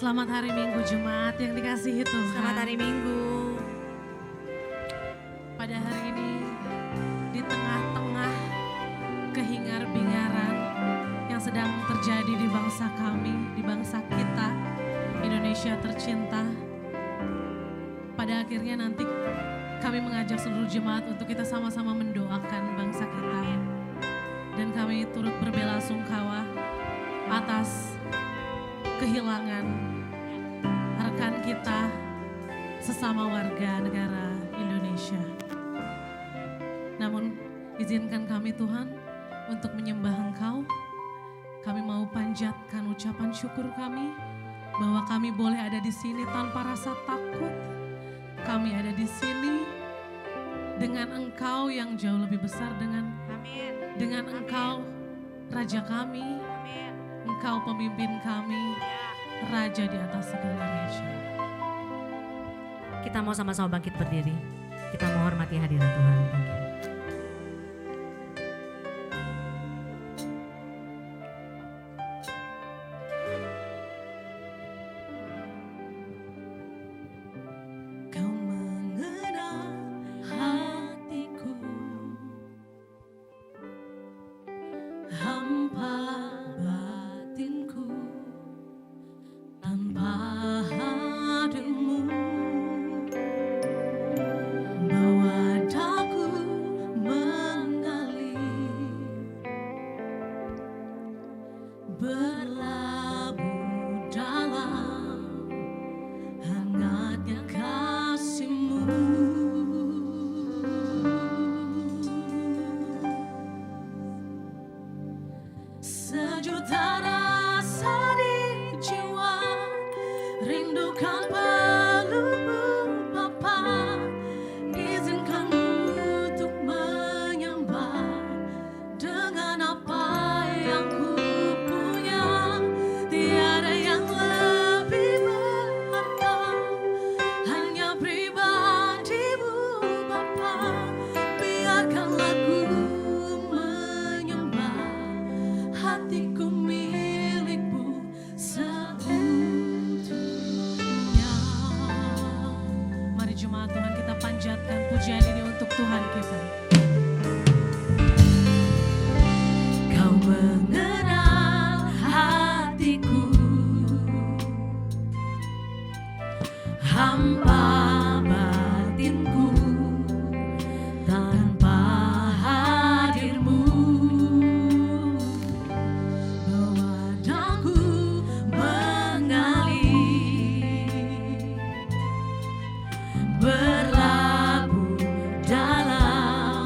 Selamat hari Minggu Jumat yang dikasihi Tuhan. Selamat hari Minggu. Pada hari ini di tengah-tengah kehingar-bingaran yang sedang terjadi di bangsa kami, di bangsa kita, Indonesia tercinta. Pada akhirnya nanti kami mengajak seluruh jemaat untuk kita sama-sama mendoakan bangsa kita. Dan kami turut berbelasungkawa atas kehilangan rekan kita sesama warga negara Indonesia. Namun izinkan kami Tuhan untuk menyembah Engkau. Kami mau panjatkan ucapan syukur kami bahwa kami boleh ada di sini tanpa rasa takut. Kami ada di sini dengan Engkau yang jauh lebih besar, dengan Engkau Raja kami, Engkau pemimpin kami, Raja di atas segala raja. Kita mau sama-sama bangkit berdiri. Kita mau hormati hadirat Tuhan. Thank you. Kau mengenal hatiku, hampa batinku, tanpa hadirmu bawa daku menggali, berlabuh dalam hangatnya kasih-Mu. Sejuta rasa di jiwa, rindukan pelukmu Bapa. Izinkanmu untuk menyembah dengan apa yang ku punya. Tiada yang lebih berharga, hanya pribadi-Mu Bapa. Biarkanlah ku menyembah, hatiku milik-Mu seutuhnya. Mari jemaat Tuhan, kita panjatkan pujian ini untuk Tuhan kita. Kau mengenal hatiku, hampa batinku, tanpa hadir-Mu bawa daku mengalir, berlabuh dalam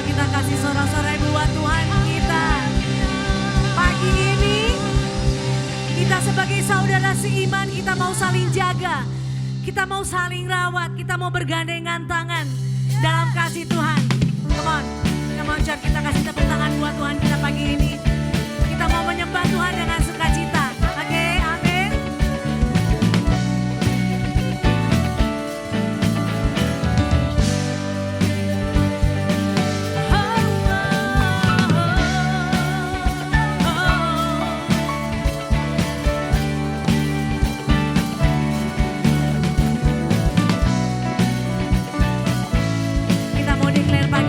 kita kasih sorak-sorai buat Tuhan kita. Pagi ini kita sebagai saudara seiman kita mau saling jaga. Kita mau saling rawat, kita mau bergandengan tangan dalam kasih Tuhan. Come on, kita kasih tepuk tangan buat Tuhan kita pagi ini. Kita mau menyembah Tuhan dengan sukacita. Oke, amin. Kita mau declare pagi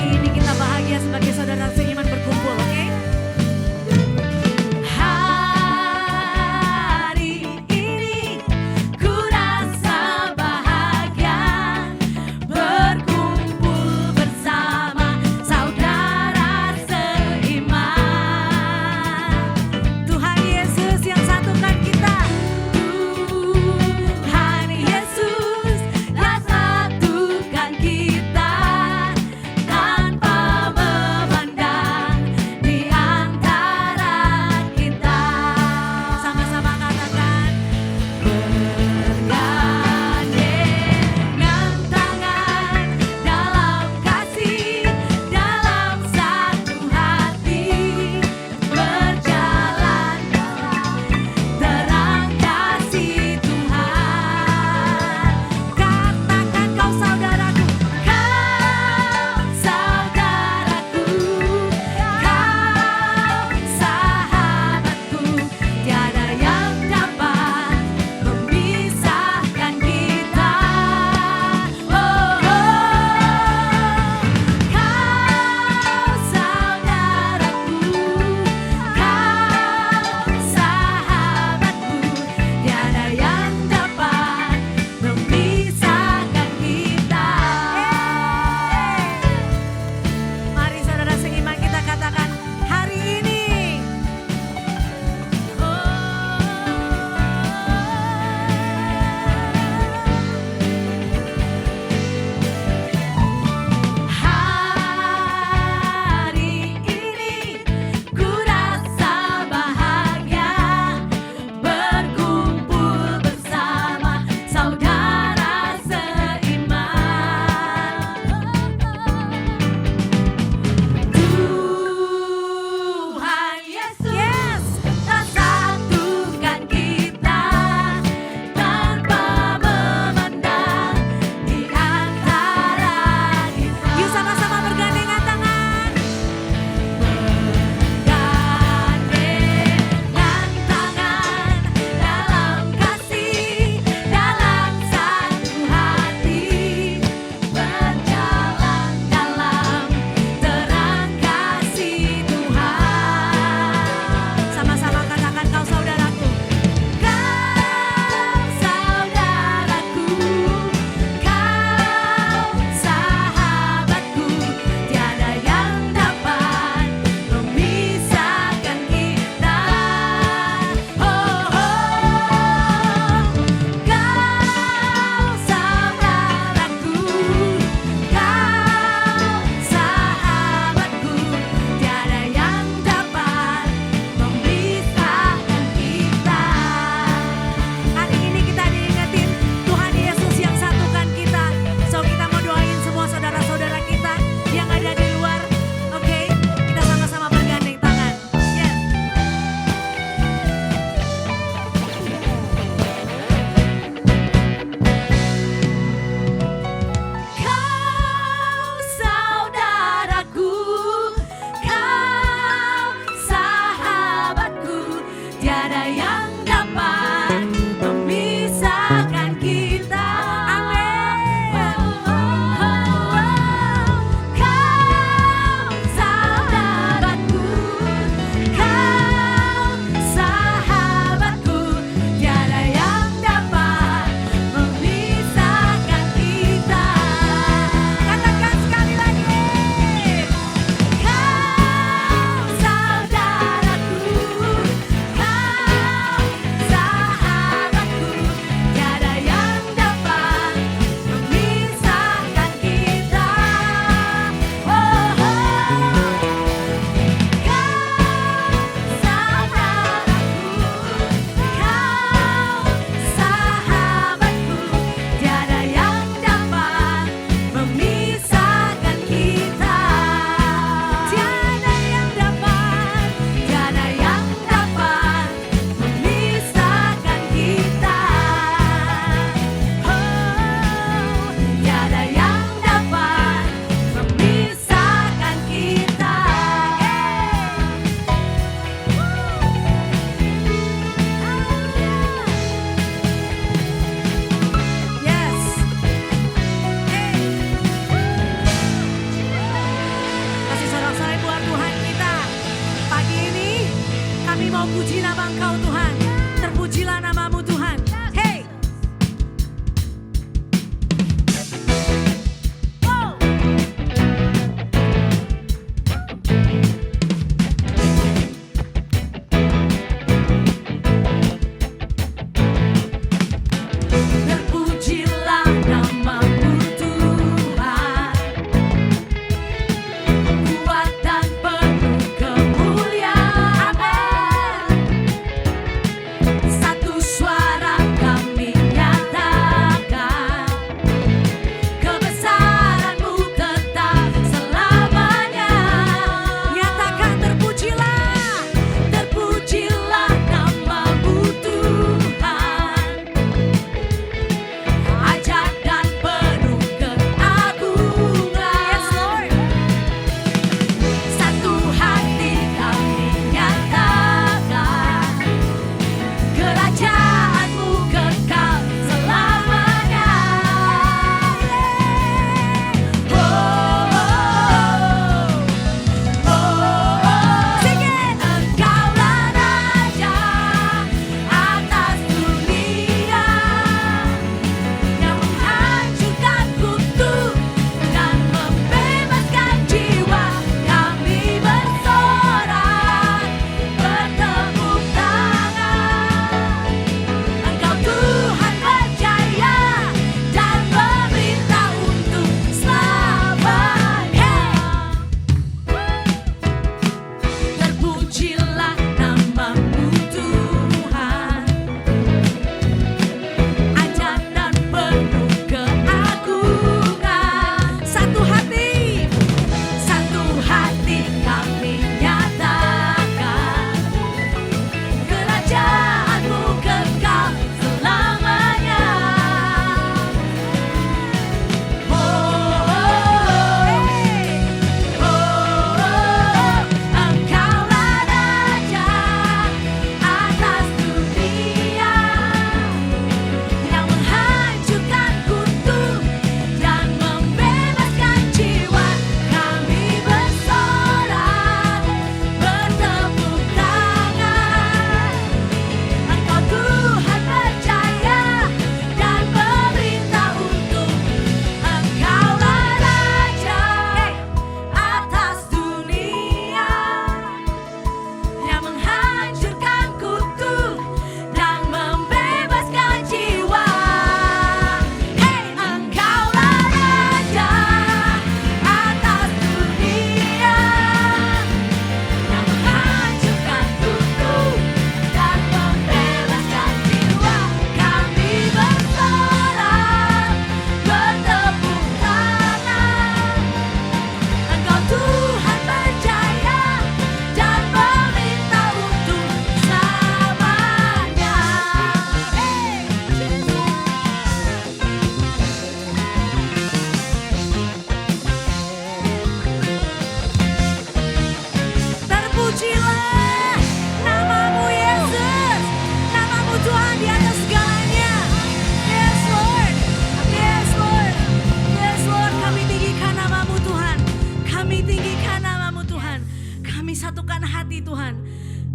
satukan hati Tuhan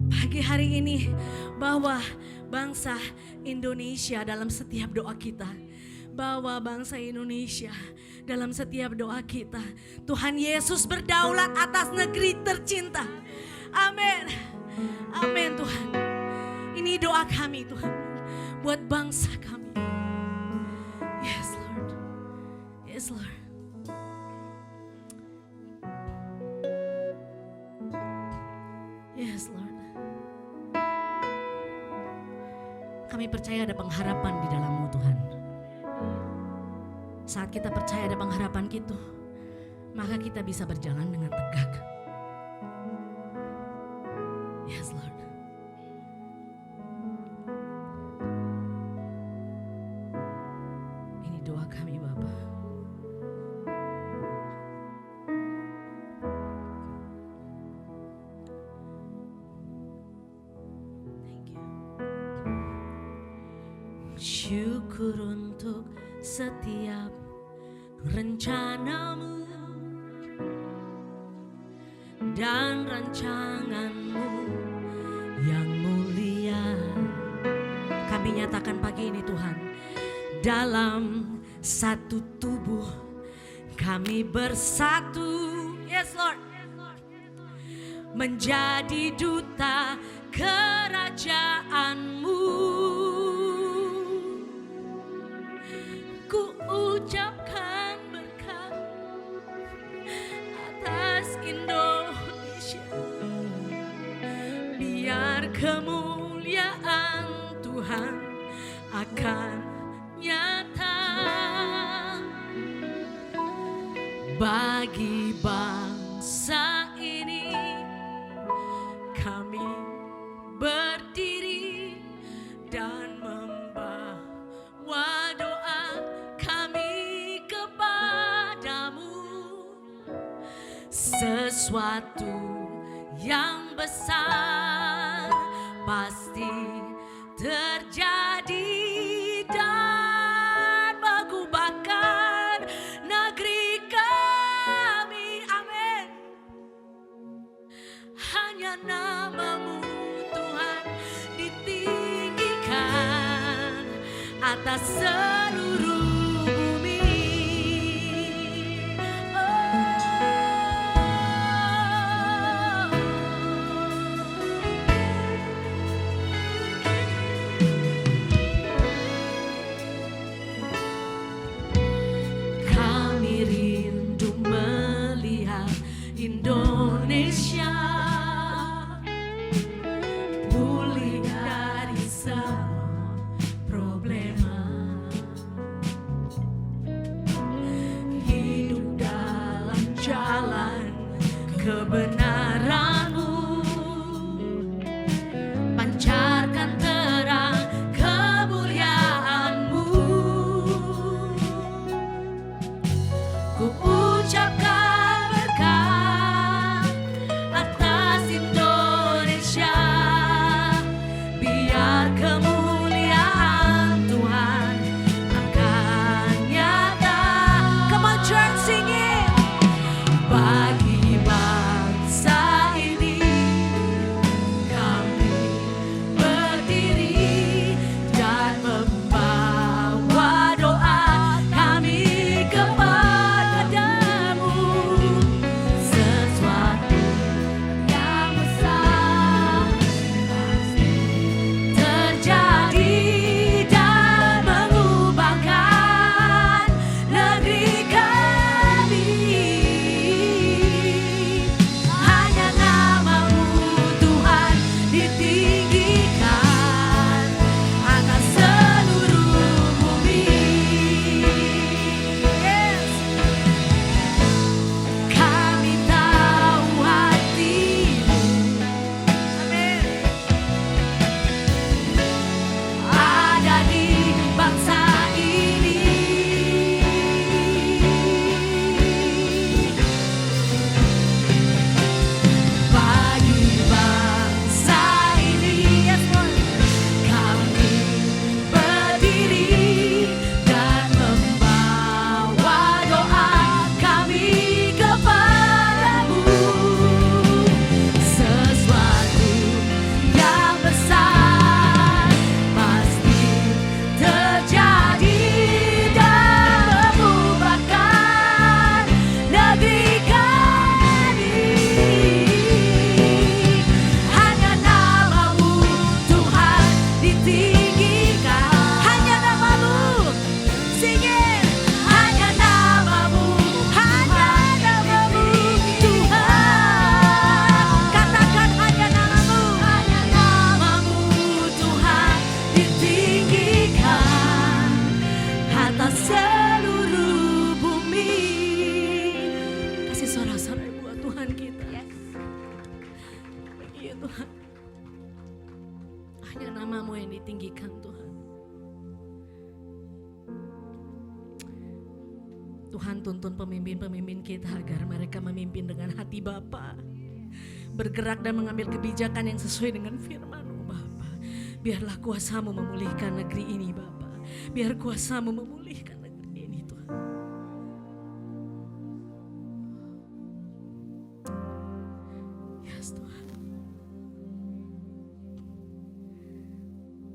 pagi hari ini bahwa bangsa Indonesia dalam setiap doa kita. Bawa bangsa Indonesia dalam setiap doa kita. Tuhan Yesus berdaulat atas negeri tercinta. Amin. Amin Tuhan. Ini doa kami Tuhan. Buat bangsa kami. Yes Lord. Yes Lord. Yes Lord. Kami percaya ada pengharapan di dalam-Mu Tuhan. Saat kita percaya ada pengharapan gitu, maka kita bisa berjalan dengan tegak. Yes Lord. Ini doa kami Bapa. Thank you. Syukur untuk setiap rencanamu dan rancanganmu yang mulia. Kami nyatakan pagi ini Tuhan, dalam satu tubuh kami bersatu. Yes Lord. Menjadi duta kerajaan-Mu. Ku ucapkan berkat atas Indonesia. Biar kemuliaan Tuhan akan nyata bagi bangsa ini. Kami berdiri dan membawa doa kami kepadamu. Sesuatu yang besar pasti terjadi dan mengubahkan negeri kami. Amin. Hanya nama-Mu Tuhan ditinggikan atas seluruh bumi. Kami rindu melihat Indonesia pulih dari semua problema. Hidup dalam jalan kebenaran-Mu. Pancarkan terang kemuliaan-Mu. Ku ucapkan berkat atas Indonesia. Biar kemuliaan Tuhan akan nyata. Come on church, sing it. Bagi bangsa Tuhan kita. Iya Tuhan. Hanya nama-Mu yang ditinggikan Tuhan. Tuhan tuntun pemimpin-pemimpin kita agar mereka memimpin dengan hati Bapa. Bergerak dan mengambil kebijakan yang sesuai dengan firman-Mu Bapa. Biarlah kuasa-Mu memulihkan negeri ini Bapa. Biar kuasa-Mu memulihkan negeri ini Tuhan. Yes Tuhan.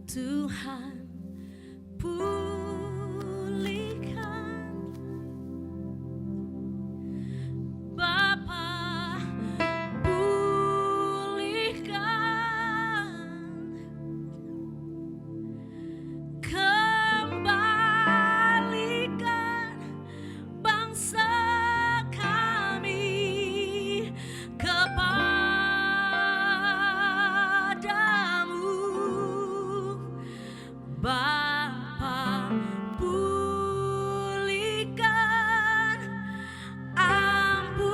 Tuhan pulihkan Bapa, pulihkan kembalikan bangsa kami kepadamu Bapa, pulihkan, ampunilah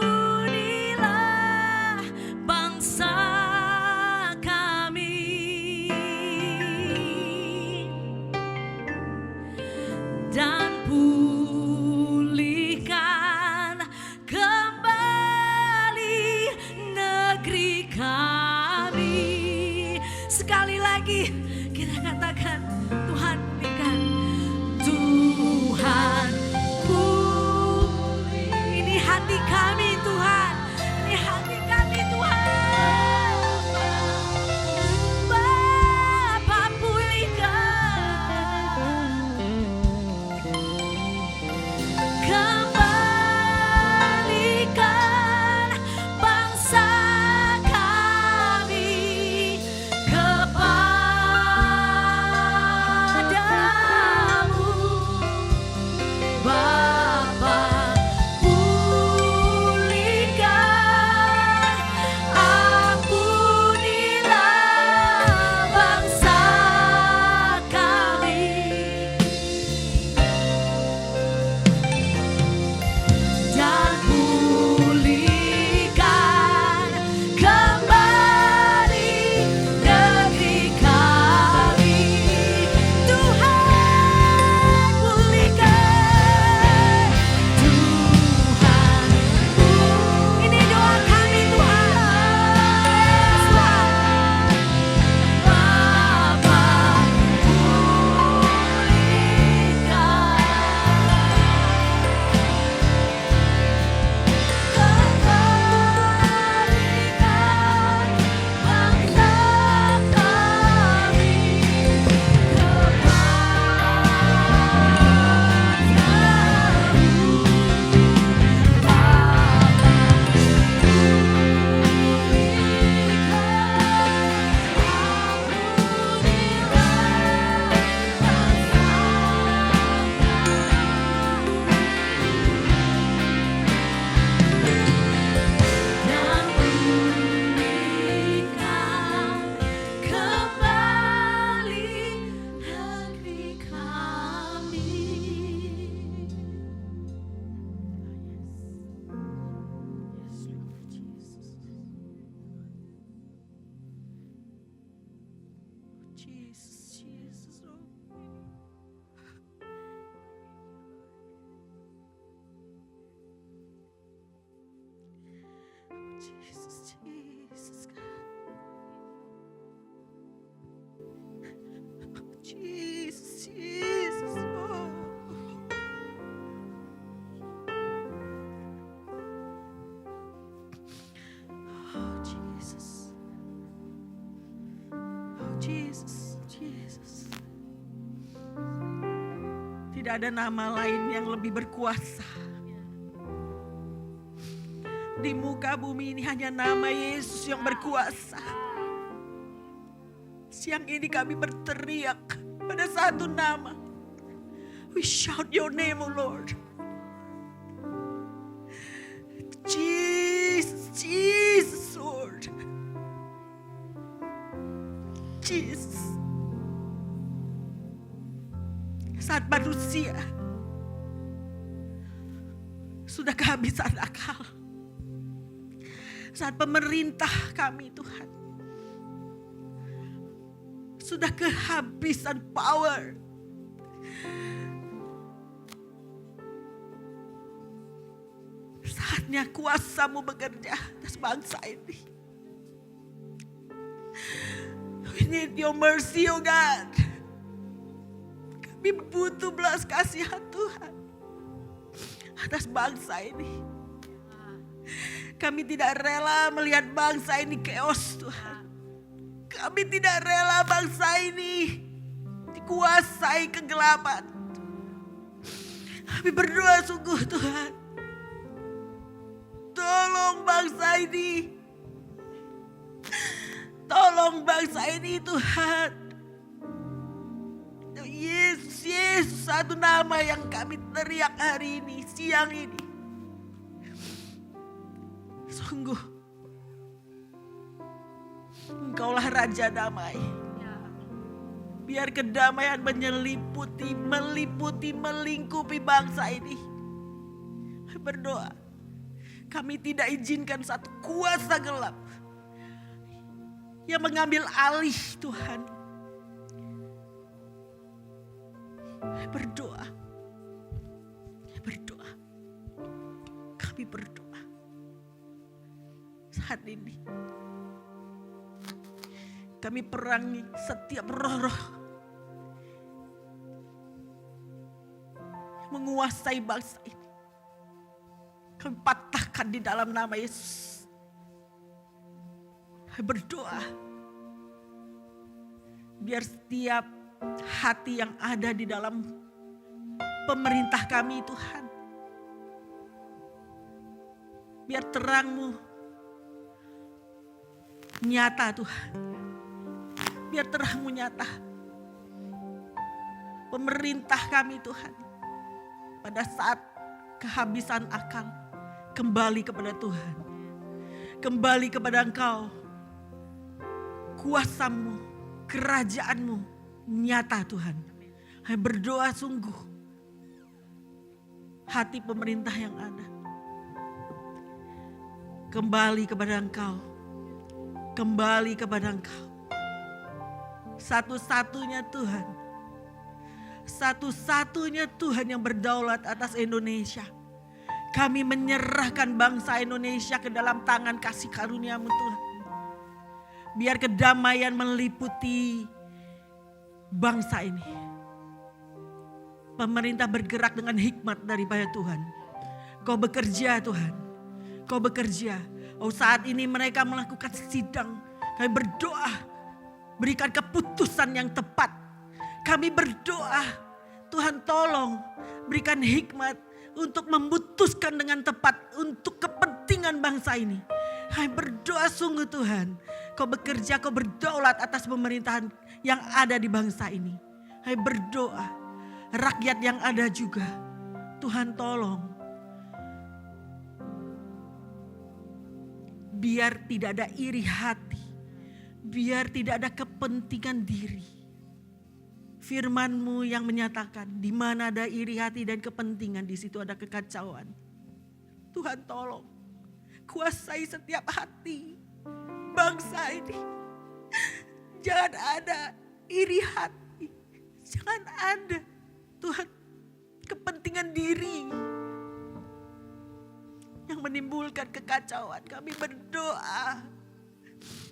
bangsa kami dan pulihkan kembali negeri kami. Sekali lagi kita katakan, Tuhan pulihkan. Tuhan pulih. Ini hati kami Tuhan. Ini hati kami Tuhan. Bapa pulihkan. Kembalikan bangsa kami kepadamu Bapa, pulihkan, ampunilah bangsa kami dan pulihkan kembali negeri kami. Tuhan pulihkan, Tuhan ini doa kami Tuhan. Bapa dan pulihkan kembali negeri kami. Jesus, Jesus, oh. Jesus, Jesus, God. Jesus, Jesus, oh. Oh, Jesus. Oh, Jesus, Jesus. Tidak ada nama lain yang lebih berkuasa. Di muka bumi ini hanya nama Yesus yang berkuasa. Siang ini kami berteriak pada satu nama. We shout your name, O Lord. Jesus, Jesus, Lord. Jesus. Saat manusia sudah kehabisan akal, Saat pemerintah kami Tuhan sudah kehabisan power. Saatnya kuasa-Mu bekerja atas bangsa ini. We need your mercy, oh God. Kami butuh belas kasihan Tuhan atas bangsa ini. Kami tidak rela melihat bangsa ini chaos Tuhan. Kami tidak rela bangsa ini dikuasai kegelapan. Kami berdoa sungguh Tuhan. Tolong bangsa ini. Tolong bangsa ini Tuhan. Yesus, Yesus satu nama yang kami teriak hari ini, siang ini. Sungguh, Engkaulah Raja Damai. Biar kedamaian menyeliputi, melingkupi bangsa ini. Berdoa, kami tidak izinkan satu kuasa gelap yang mengambil alih Tuhan. Berdoa, kami berdoa saat ini. Kami perangi setiap roh-roh yang menguasai bangsa ini. Kami patahkan di dalam nama Yesus. Kami berdoa biar setiap hati yang ada di dalam pemerintah kami Tuhan, biar terang-Mu nyata Tuhan. Biar terang-Mu nyata. Pemerintah kami Tuhan, pada saat kehabisan akal, kembali kepada Tuhan. Kembali kepada Engkau. Kuasa-Mu, kerajaan-Mu nyata Tuhan. Kami berdoa sungguh. Hati pemerintah yang ada kembali kepada Engkau. Kembali kepada Engkau. Satu-satunya Tuhan. Satu-satunya Tuhan yang berdaulat atas Indonesia. Kami menyerahkan bangsa Indonesia ke dalam tangan kasih karunia-Mu Tuhan. Biar kedamaian meliputi bangsa ini. Pemerintah bergerak dengan hikmat daripada Tuhan. Kau bekerja Tuhan. Kau bekerja. Oh, saat ini mereka melakukan sidang. Kami berdoa. Berikan keputusan yang tepat. Kami berdoa. Tuhan tolong. Berikan hikmat. Untuk memutuskan dengan tepat. Untuk kepentingan bangsa ini. Kami berdoa sungguh Tuhan. Kau bekerja, Kau berdaulat atas pemerintahan yang ada di bangsa ini. Kami berdoa. Rakyat yang ada juga. Tuhan tolong. Biar tidak ada iri hati. Biar tidak ada kepentingan diri. Firman-Mu yang menyatakan di mana ada iri hati dan kepentingan, di situ ada kekacauan. Tuhan tolong. Kuasai setiap hati bangsa ini. Jangan ada iri hati. Jangan ada Tuhan kepentingan diri yang menimbulkan kekacauan. Kami berdoa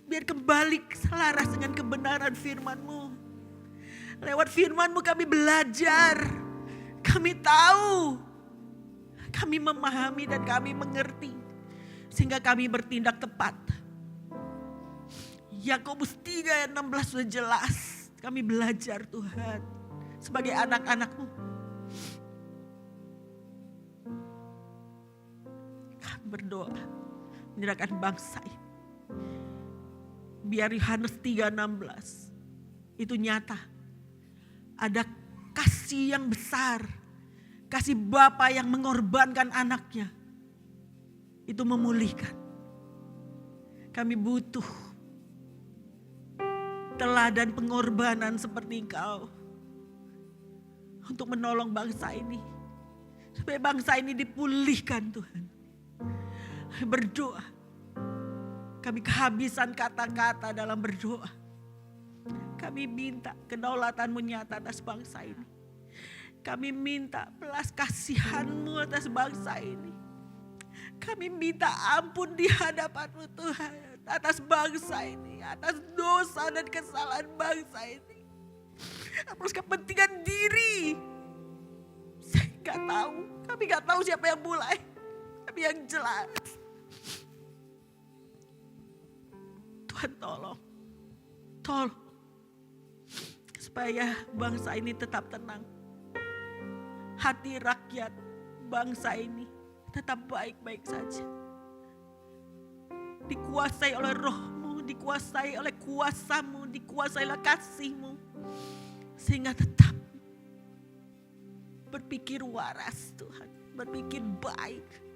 biar kembali selaras dengan kebenaran firman-Mu. Lewat firman-Mu kami belajar. Kami tahu. Kami memahami dan kami mengerti. Sehingga kami bertindak tepat. Yakobus 3 ayat 16 sudah jelas. Kami belajar Tuhan. Sebagai anak-anak-Mu. Kami berdoa. Menyerahkan bangsa ini. Biar Yohanes 3:16 itu nyata. Ada kasih yang besar. Kasih Bapa yang mengorbankan anaknya. Itu memulihkan. Kami butuh teladan pengorbanan seperti Engkau. Untuk menolong bangsa ini. Supaya bangsa ini dipulihkan Tuhan. Berdoa. Kami kehabisan kata-kata dalam berdoa. Kami minta kedaulatan-Mu nyata atas bangsa ini. Kami minta belas kasihan-Mu atas bangsa ini. Kami minta ampun di hadapan-Mu Tuhan atas bangsa ini, atas dosa dan kesalahan bangsa ini. Atas kepentingan diri. Saya gak tahu, kami gak tahu siapa yang mulai. Tapi yang jelas, Tuhan tolong supaya bangsa ini tetap tenang. Hati rakyat bangsa ini tetap baik-baik saja. Dikuasai oleh Roh-Mu, dikuasai oleh kuasa-Mu, dikuasai oleh kasih-Mu. Sehingga tetap berpikir waras Tuhan, berpikir baik.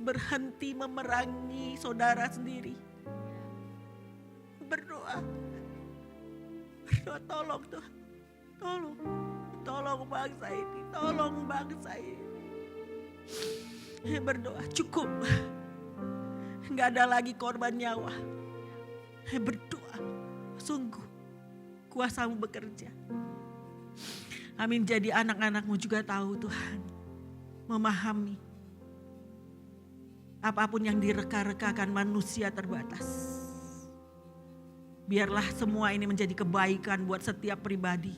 Berhenti memerangi saudara sendiri. Berdoa tolong Tuhan, tolong bangsa ini, tolong bangsa ini. Berdoa cukup, nggak ada lagi korban nyawa. Berdoa sungguh kuasa-Mu bekerja. Amin. Jadi anak-anak-Mu juga tahu Tuhan, memahami apapun yang direka-rekakan manusia terbatas. Biarlah semua ini menjadi kebaikan buat setiap pribadi.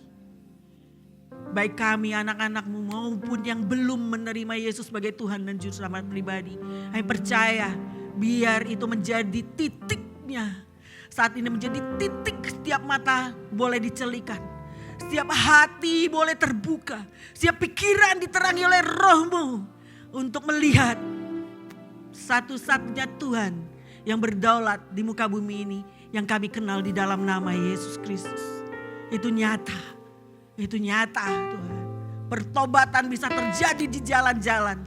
Baik kami anak-anak-Mu maupun yang belum menerima Yesus sebagai Tuhan dan Juru Selamat pribadi. Kami percaya biar itu menjadi titiknya. Saat ini menjadi titik, setiap mata boleh dicelikan. Setiap hati boleh terbuka. Setiap pikiran diterangi oleh Roh-Mu untuk melihat satu-satunya Tuhan yang berdaulat di muka bumi ini, yang kami kenal di dalam nama Yesus Kristus. Itu nyata Tuhan. Pertobatan bisa terjadi di jalan-jalan.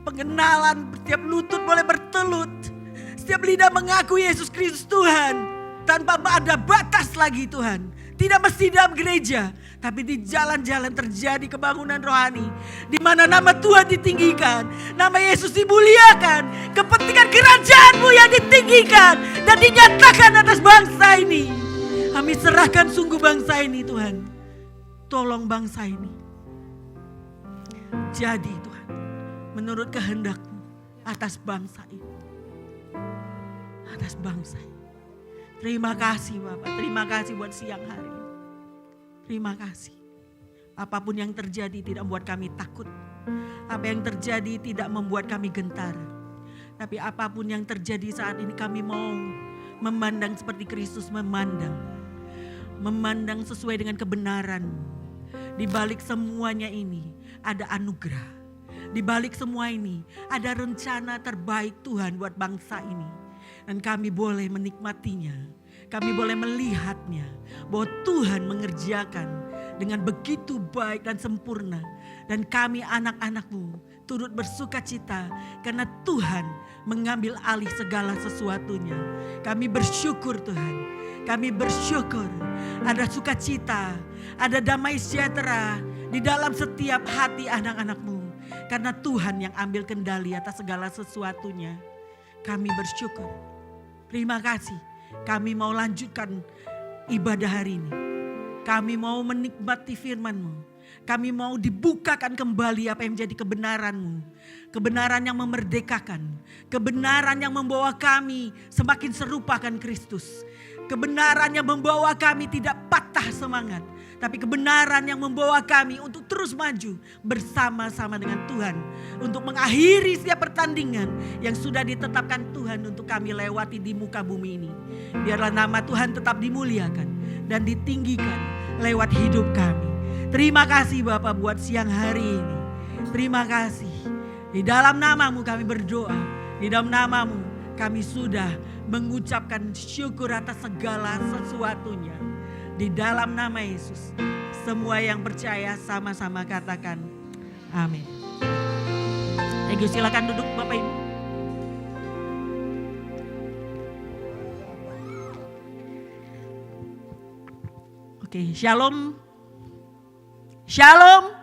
Pengenalan, setiap lutut boleh bertelut. Setiap lidah mengaku Yesus Kristus Tuhan. Tanpa ada batas lagi Tuhan. Tidak mesti dalam gereja, tapi di jalan-jalan terjadi kebangunan rohani. Di mana nama Tuhan ditinggikan, nama Yesus dimuliakan, kepentingan kerajaan-Mu yang ditinggikan dan dinyatakan atas bangsa ini. Kami serahkan sungguh bangsa ini Tuhan. Tolong bangsa ini. Jadi Tuhan, menurut kehendak-Mu atas bangsa ini. Atas bangsa ini. Terima kasih Bapak, terima kasih buat siang hari ini. Terima kasih. Apapun yang terjadi tidak membuat kami takut. Apa yang terjadi tidak membuat kami gentar. Tapi apapun yang terjadi saat ini kami mau memandang seperti Kristus memandang. Memandang sesuai dengan kebenaran. Di balik semuanya ini ada anugerah. Di balik semua ini ada rencana terbaik Tuhan buat bangsa ini. Dan kami boleh menikmatinya. Kami boleh melihatnya. Bahwa Tuhan mengerjakan dengan begitu baik dan sempurna. Dan kami anak-anak-Mu turut bersuka cita. Karena Tuhan mengambil alih segala sesuatunya. Kami bersyukur Tuhan. Kami bersyukur. Ada sukacita. Ada damai sejahtera. Di dalam setiap hati anak-anak-Mu. Karena Tuhan yang ambil kendali atas segala sesuatunya. Kami bersyukur. Terima kasih. Kami mau lanjutkan ibadah hari ini. Kami mau menikmati firman-Mu. Kami mau dibukakan kembali apa yang menjadi kebenaran-Mu. Kebenaran yang memerdekakan. Kebenaran yang membawa kami semakin serupakan Kristus. Kebenaran yang membawa kami tidak patah semangat. Tapi kebenaran yang membawa kami untuk terus maju bersama-sama dengan Tuhan. Untuk mengakhiri setiap pertandingan yang sudah ditetapkan Tuhan untuk kami lewati di muka bumi ini. Biarlah nama Tuhan tetap dimuliakan dan ditinggikan lewat hidup kami. Terima kasih Bapak buat siang hari ini. Terima kasih. Di dalam nama-Mu kami berdoa. Di dalam nama-Mu kami sudah mengucapkan syukur atas segala sesuatunya. Di dalam nama Yesus, semua yang percaya sama-sama katakan amin. Thank you, silakan duduk Bapak Ibu. Oke, shalom. Shalom.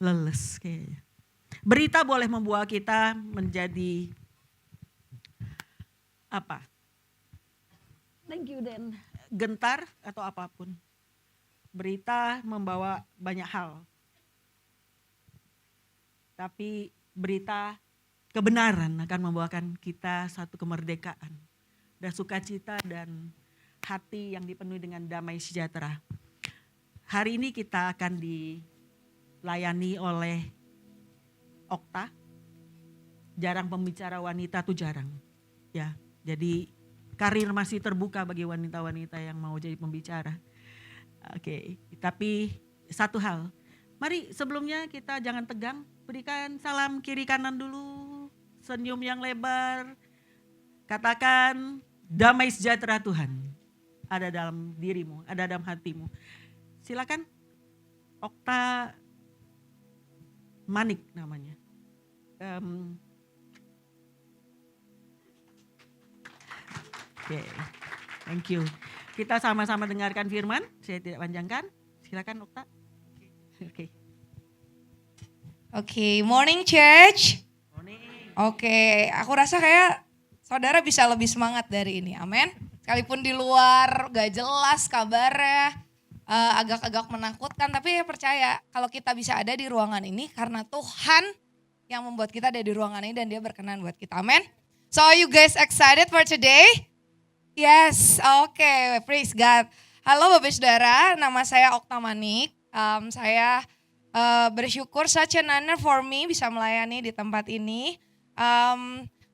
Leles kayaknya. Berita boleh membawa kita menjadi apa? Thank you Dan. Gentar atau apapun. Berita membawa banyak hal. Tapi berita kebenaran akan membawakan kita satu kemerdekaan dan sukacita dan hati yang dipenuhi dengan damai sejahtera. Hari ini kita akan dilayani oleh Okta. Jarang pembicara wanita tuh jarang. Ya, jadi karir masih terbuka bagi wanita-wanita yang mau jadi pembicara. Oke, tapi satu hal. Mari sebelumnya kita jangan tegang, berikan salam kiri kanan dulu, senyum yang lebar, katakan damai sejahtera Tuhan ada dalam dirimu, ada dalam hatimu. Silakan, Okta Manik namanya. Oke, thank you. Kita sama-sama dengarkan firman, saya tidak panjangkan. Silakan Okta. Oke, morning church. Morning. Oke, aku rasa kayak saudara bisa lebih semangat dari ini, amin. Sekalipun di luar gak jelas kabarnya, agak-agak menakutkan, tapi percaya kalau kita bisa ada di ruangan ini karena Tuhan yang membuat kita ada di ruangan ini dan dia berkenan buat kita, amin. So are you guys excited for today? Yes, oke, praise God. Halo Bapak Saudara, nama saya Okta Manik. Saya bersyukur such an honor for me bisa melayani di tempat ini.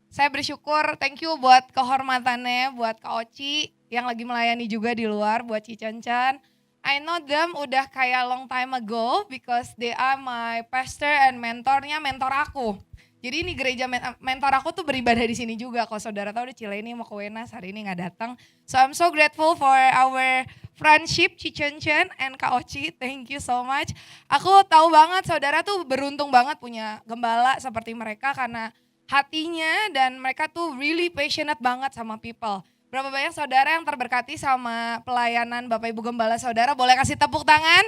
Saya bersyukur, thank you buat kehormatannya, buat Kak Oci yang lagi melayani juga di luar, buat Cicancan. I know them udah kayak long time ago because they are my pastor and mentornya mentor aku. Jadi ini gereja mentor aku tuh beribadah di sini juga. Kalau saudara tahu di Cileni mau ke Wenas hari ini nggak datang. So I'm so grateful for our friendship Cicancan and Kak Oci. Thank you so much. Aku tahu banget saudara tuh beruntung banget punya gembala seperti mereka karena hatinya dan mereka tuh really passionate banget sama people. Berapa banyak saudara yang terberkati sama pelayanan Bapak Ibu Gembala saudara? Boleh kasih tepuk tangan?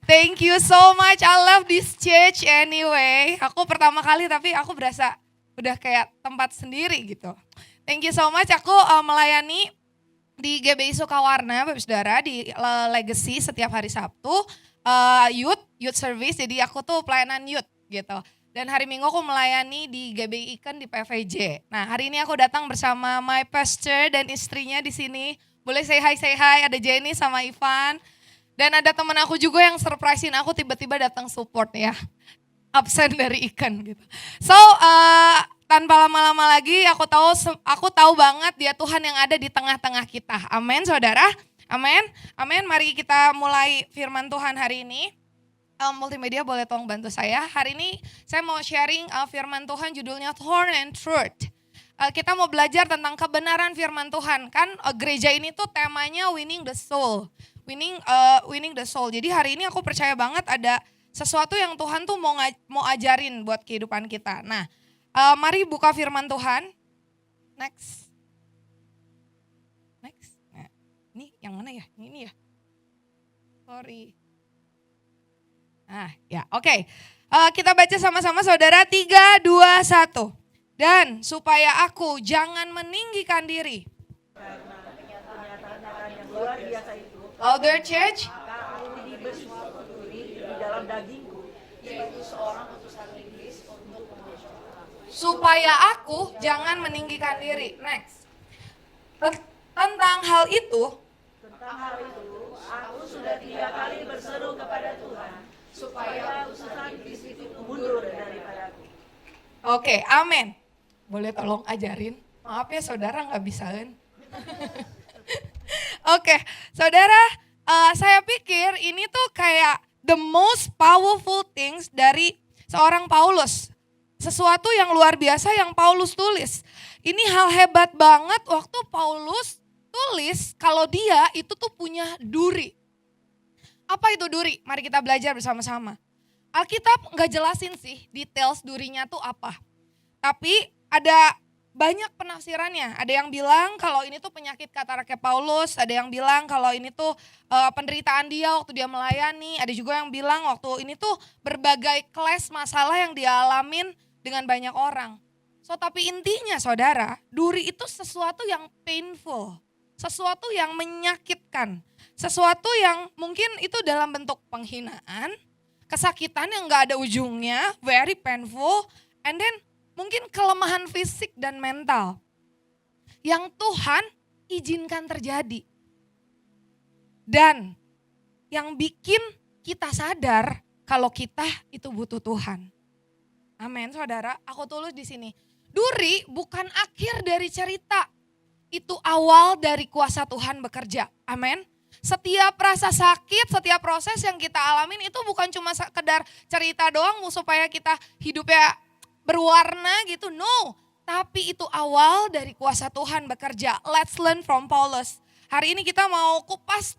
Thank you so much, I love this church anyway. Aku pertama kali tapi aku berasa udah kayak tempat sendiri gitu. Thank you so much, aku melayani di GBI Sukawarna, Bapak Saudara, di Legacy setiap hari Sabtu. Youth service, jadi aku tuh pelayanan youth gitu. Dan hari Minggu aku melayani di GBI Ikan di PVJ. Nah hari ini aku datang bersama my pastor dan istrinya di sini. Boleh say hi, ada Jenny sama Ivan. Dan ada teman aku juga yang surprisein aku tiba-tiba datang support ya. Absen dari Ikan gitu. So tanpa lama-lama lagi aku tahu banget dia Tuhan yang ada di tengah-tengah kita. Amin saudara. Amin. Amin. Mari kita mulai firman Tuhan hari ini. Multimedia boleh tolong bantu saya. Hari ini saya mau sharing firman Tuhan judulnya Thorn and Truth. Kita mau belajar tentang kebenaran firman Tuhan. Kan gereja ini tuh temanya winning the soul. Winning the soul. Jadi hari ini aku percaya banget ada sesuatu yang Tuhan tuh mau ajarin buat kehidupan kita. Nah, mari buka firman Tuhan. Next. Nah, ini yang mana ya? Ini ya. Sorry. Nah, ya, oke. Kita baca sama-sama saudara 3, 2, 1. Dan supaya aku jangan meninggikan diri. Louder church. Supaya aku jangan meninggikan diri. Next. Tentang hal itu, aku sudah 3 kali berseru kepada Tuhan supaya utusan iblis itu mundur daripadaku. Oke, amin. Boleh tolong ajarin? Maaf ya saudara nggak bisa kan? Oke, saudara, saya pikir ini tuh kayak the most powerful things dari seorang Paulus. Sesuatu yang luar biasa yang Paulus tulis. Ini hal hebat banget waktu Paulus tulis kalau dia itu tuh punya duri. Apa itu duri? Mari kita belajar bersama-sama. Alkitab nggak jelasin sih details durinya tuh apa. Tapi ada banyak penafsirannya. Ada yang bilang kalau ini tuh penyakit kataraknya Paulus, ada yang bilang kalau ini tuh penderitaan dia waktu dia melayani, ada juga yang bilang waktu ini tuh berbagai clash masalah yang dia alamin dengan banyak orang. So tapi intinya saudara, duri itu sesuatu yang painful, sesuatu yang menyakitkan, sesuatu yang mungkin itu dalam bentuk penghinaan, kesakitan yang gak ada ujungnya, very painful, and then mungkin kelemahan fisik dan mental yang Tuhan izinkan terjadi. Dan yang bikin kita sadar kalau kita itu butuh Tuhan. Amin, saudara. Aku tulis di sini. Duri bukan akhir dari cerita. Itu awal dari kuasa Tuhan bekerja. Amin. Setiap rasa sakit, setiap proses yang kita alamin itu bukan cuma sekedar cerita doang supaya kita hidupnya berwarna gitu. No, tapi itu awal dari kuasa Tuhan bekerja. Let's learn from Paulus. Hari ini kita mau kupas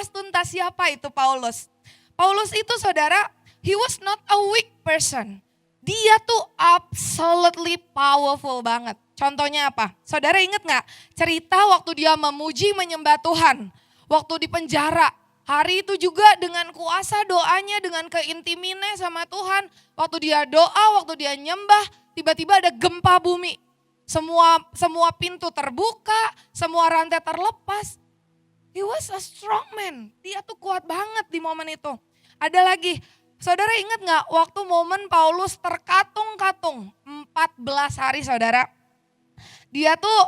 tuntas siapa itu Paulus. Paulus itu saudara, he was not a weak person. Dia tuh absolutely powerful banget. Contohnya apa? Saudara ingat gak cerita waktu dia memuji menyembah Tuhan. Waktu di penjara. Hari itu juga dengan kuasa doanya, dengan keintiminnya sama Tuhan. Waktu dia doa, waktu dia nyembah, tiba-tiba ada gempa bumi. Semua pintu terbuka, semua rantai terlepas. He was a strong man. Dia tuh kuat banget di momen itu. Ada lagi, saudara ingat gak waktu momen Paulus terkatung-katung 14 hari saudara. Dia tuh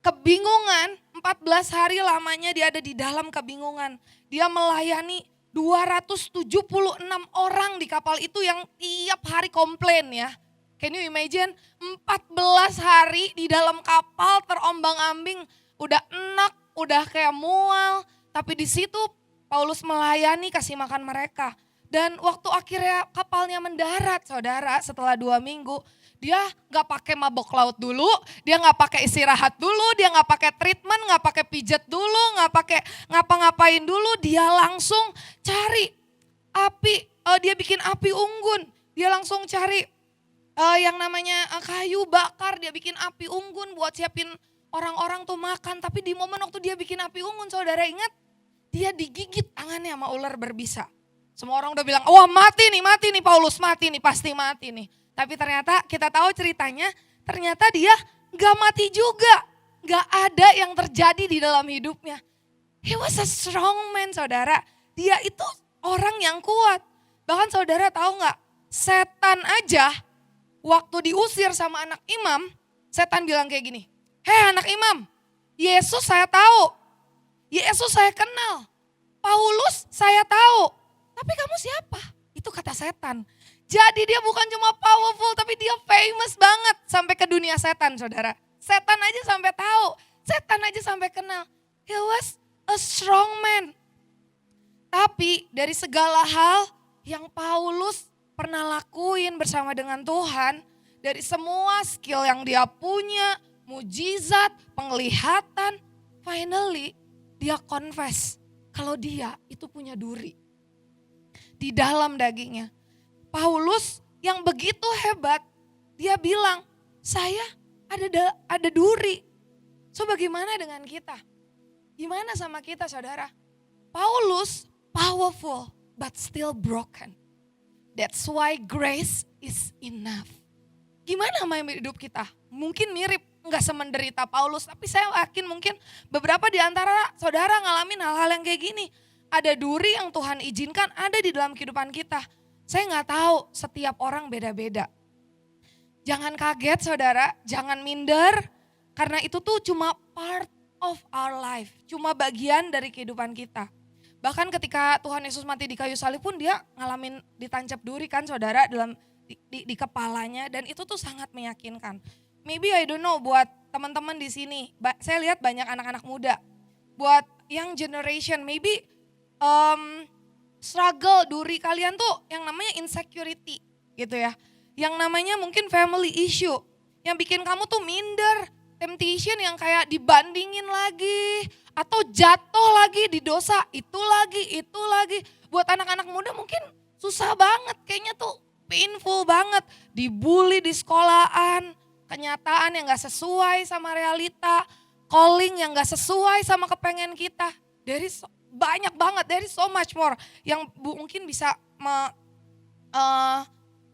kebingungan, 14 hari lamanya dia ada di dalam kebingungan. Dia melayani 276 orang di kapal itu yang tiap hari komplain ya. Can you imagine 14 hari di dalam kapal terombang-ambing, udah enak, udah kayak mual. Tapi di situ Paulus melayani, kasih makan mereka. Dan waktu akhirnya kapalnya mendarat saudara setelah 2 minggu, dia gak pakai mabok laut dulu, dia gak pakai istirahat dulu, dia gak pakai treatment, gak pakai pijat dulu, gak pakai ngapa-ngapain dulu, dia langsung cari api, dia bikin api unggun, dia langsung cari yang namanya kayu bakar, dia bikin api unggun buat siapin orang-orang tuh makan. Tapi di momen waktu dia bikin api unggun saudara ingat, dia digigit tangannya sama ular berbisa. Semua orang udah bilang, wah mati nih Paulus, mati nih, pasti mati nih. Tapi ternyata kita tahu ceritanya, ternyata dia gak mati juga. Gak ada yang terjadi di dalam hidupnya. He was a strong man saudara. Dia itu orang yang kuat. Bahkan saudara tahu gak, setan aja waktu diusir sama anak imam, setan bilang kayak gini, hei anak imam, Yesus saya tahu, Yesus saya kenal, Paulus saya tahu, tapi kamu siapa? Itu kata setan. Jadi dia bukan cuma powerful, tapi dia famous banget sampai ke dunia setan saudara. Setan aja sampai tahu, setan aja sampai kenal. He was a strong man. Tapi dari segala hal yang Paulus pernah lakuin bersama dengan Tuhan, dari semua skill yang dia punya, mujizat, penglihatan, finally dia confess kalau dia itu punya duri di dalam dagingnya. Paulus yang begitu hebat, dia bilang, saya ada duri. So bagaimana dengan kita? Gimana sama kita saudara? Paulus powerful but still broken. That's why grace is enough. Gimana sama hidup kita? Mungkin mirip, enggak semenderita Paulus, tapi saya yakin mungkin beberapa di antara saudara ngalamin hal-hal yang kayak gini. Ada duri yang Tuhan izinkan ada di dalam kehidupan kita. Saya nggak tahu, setiap orang beda-beda. Jangan kaget saudara, jangan minder, karena itu tuh cuma part of our life, cuma bagian dari kehidupan kita. Bahkan ketika Tuhan Yesus mati di kayu salib pun dia ngalamin ditancap duri kan saudara dalam di kepalanya, dan itu tuh sangat meyakinkan. Maybe I don't know buat teman-teman di sini, saya lihat banyak anak-anak muda, buat young generation, maybe struggle duri kalian tuh yang namanya insecurity gitu ya. Yang namanya mungkin family issue. Yang bikin kamu tuh minder, temptation yang kayak dibandingin lagi. Atau jatuh lagi di dosa, itu lagi. Buat anak-anak muda mungkin susah banget kayaknya tuh painful banget. Dibully di sekolahan, kenyataan yang gak sesuai sama realita, calling yang gak sesuai sama kepengen kita. Banyak banget, there is so much more yang mungkin bisa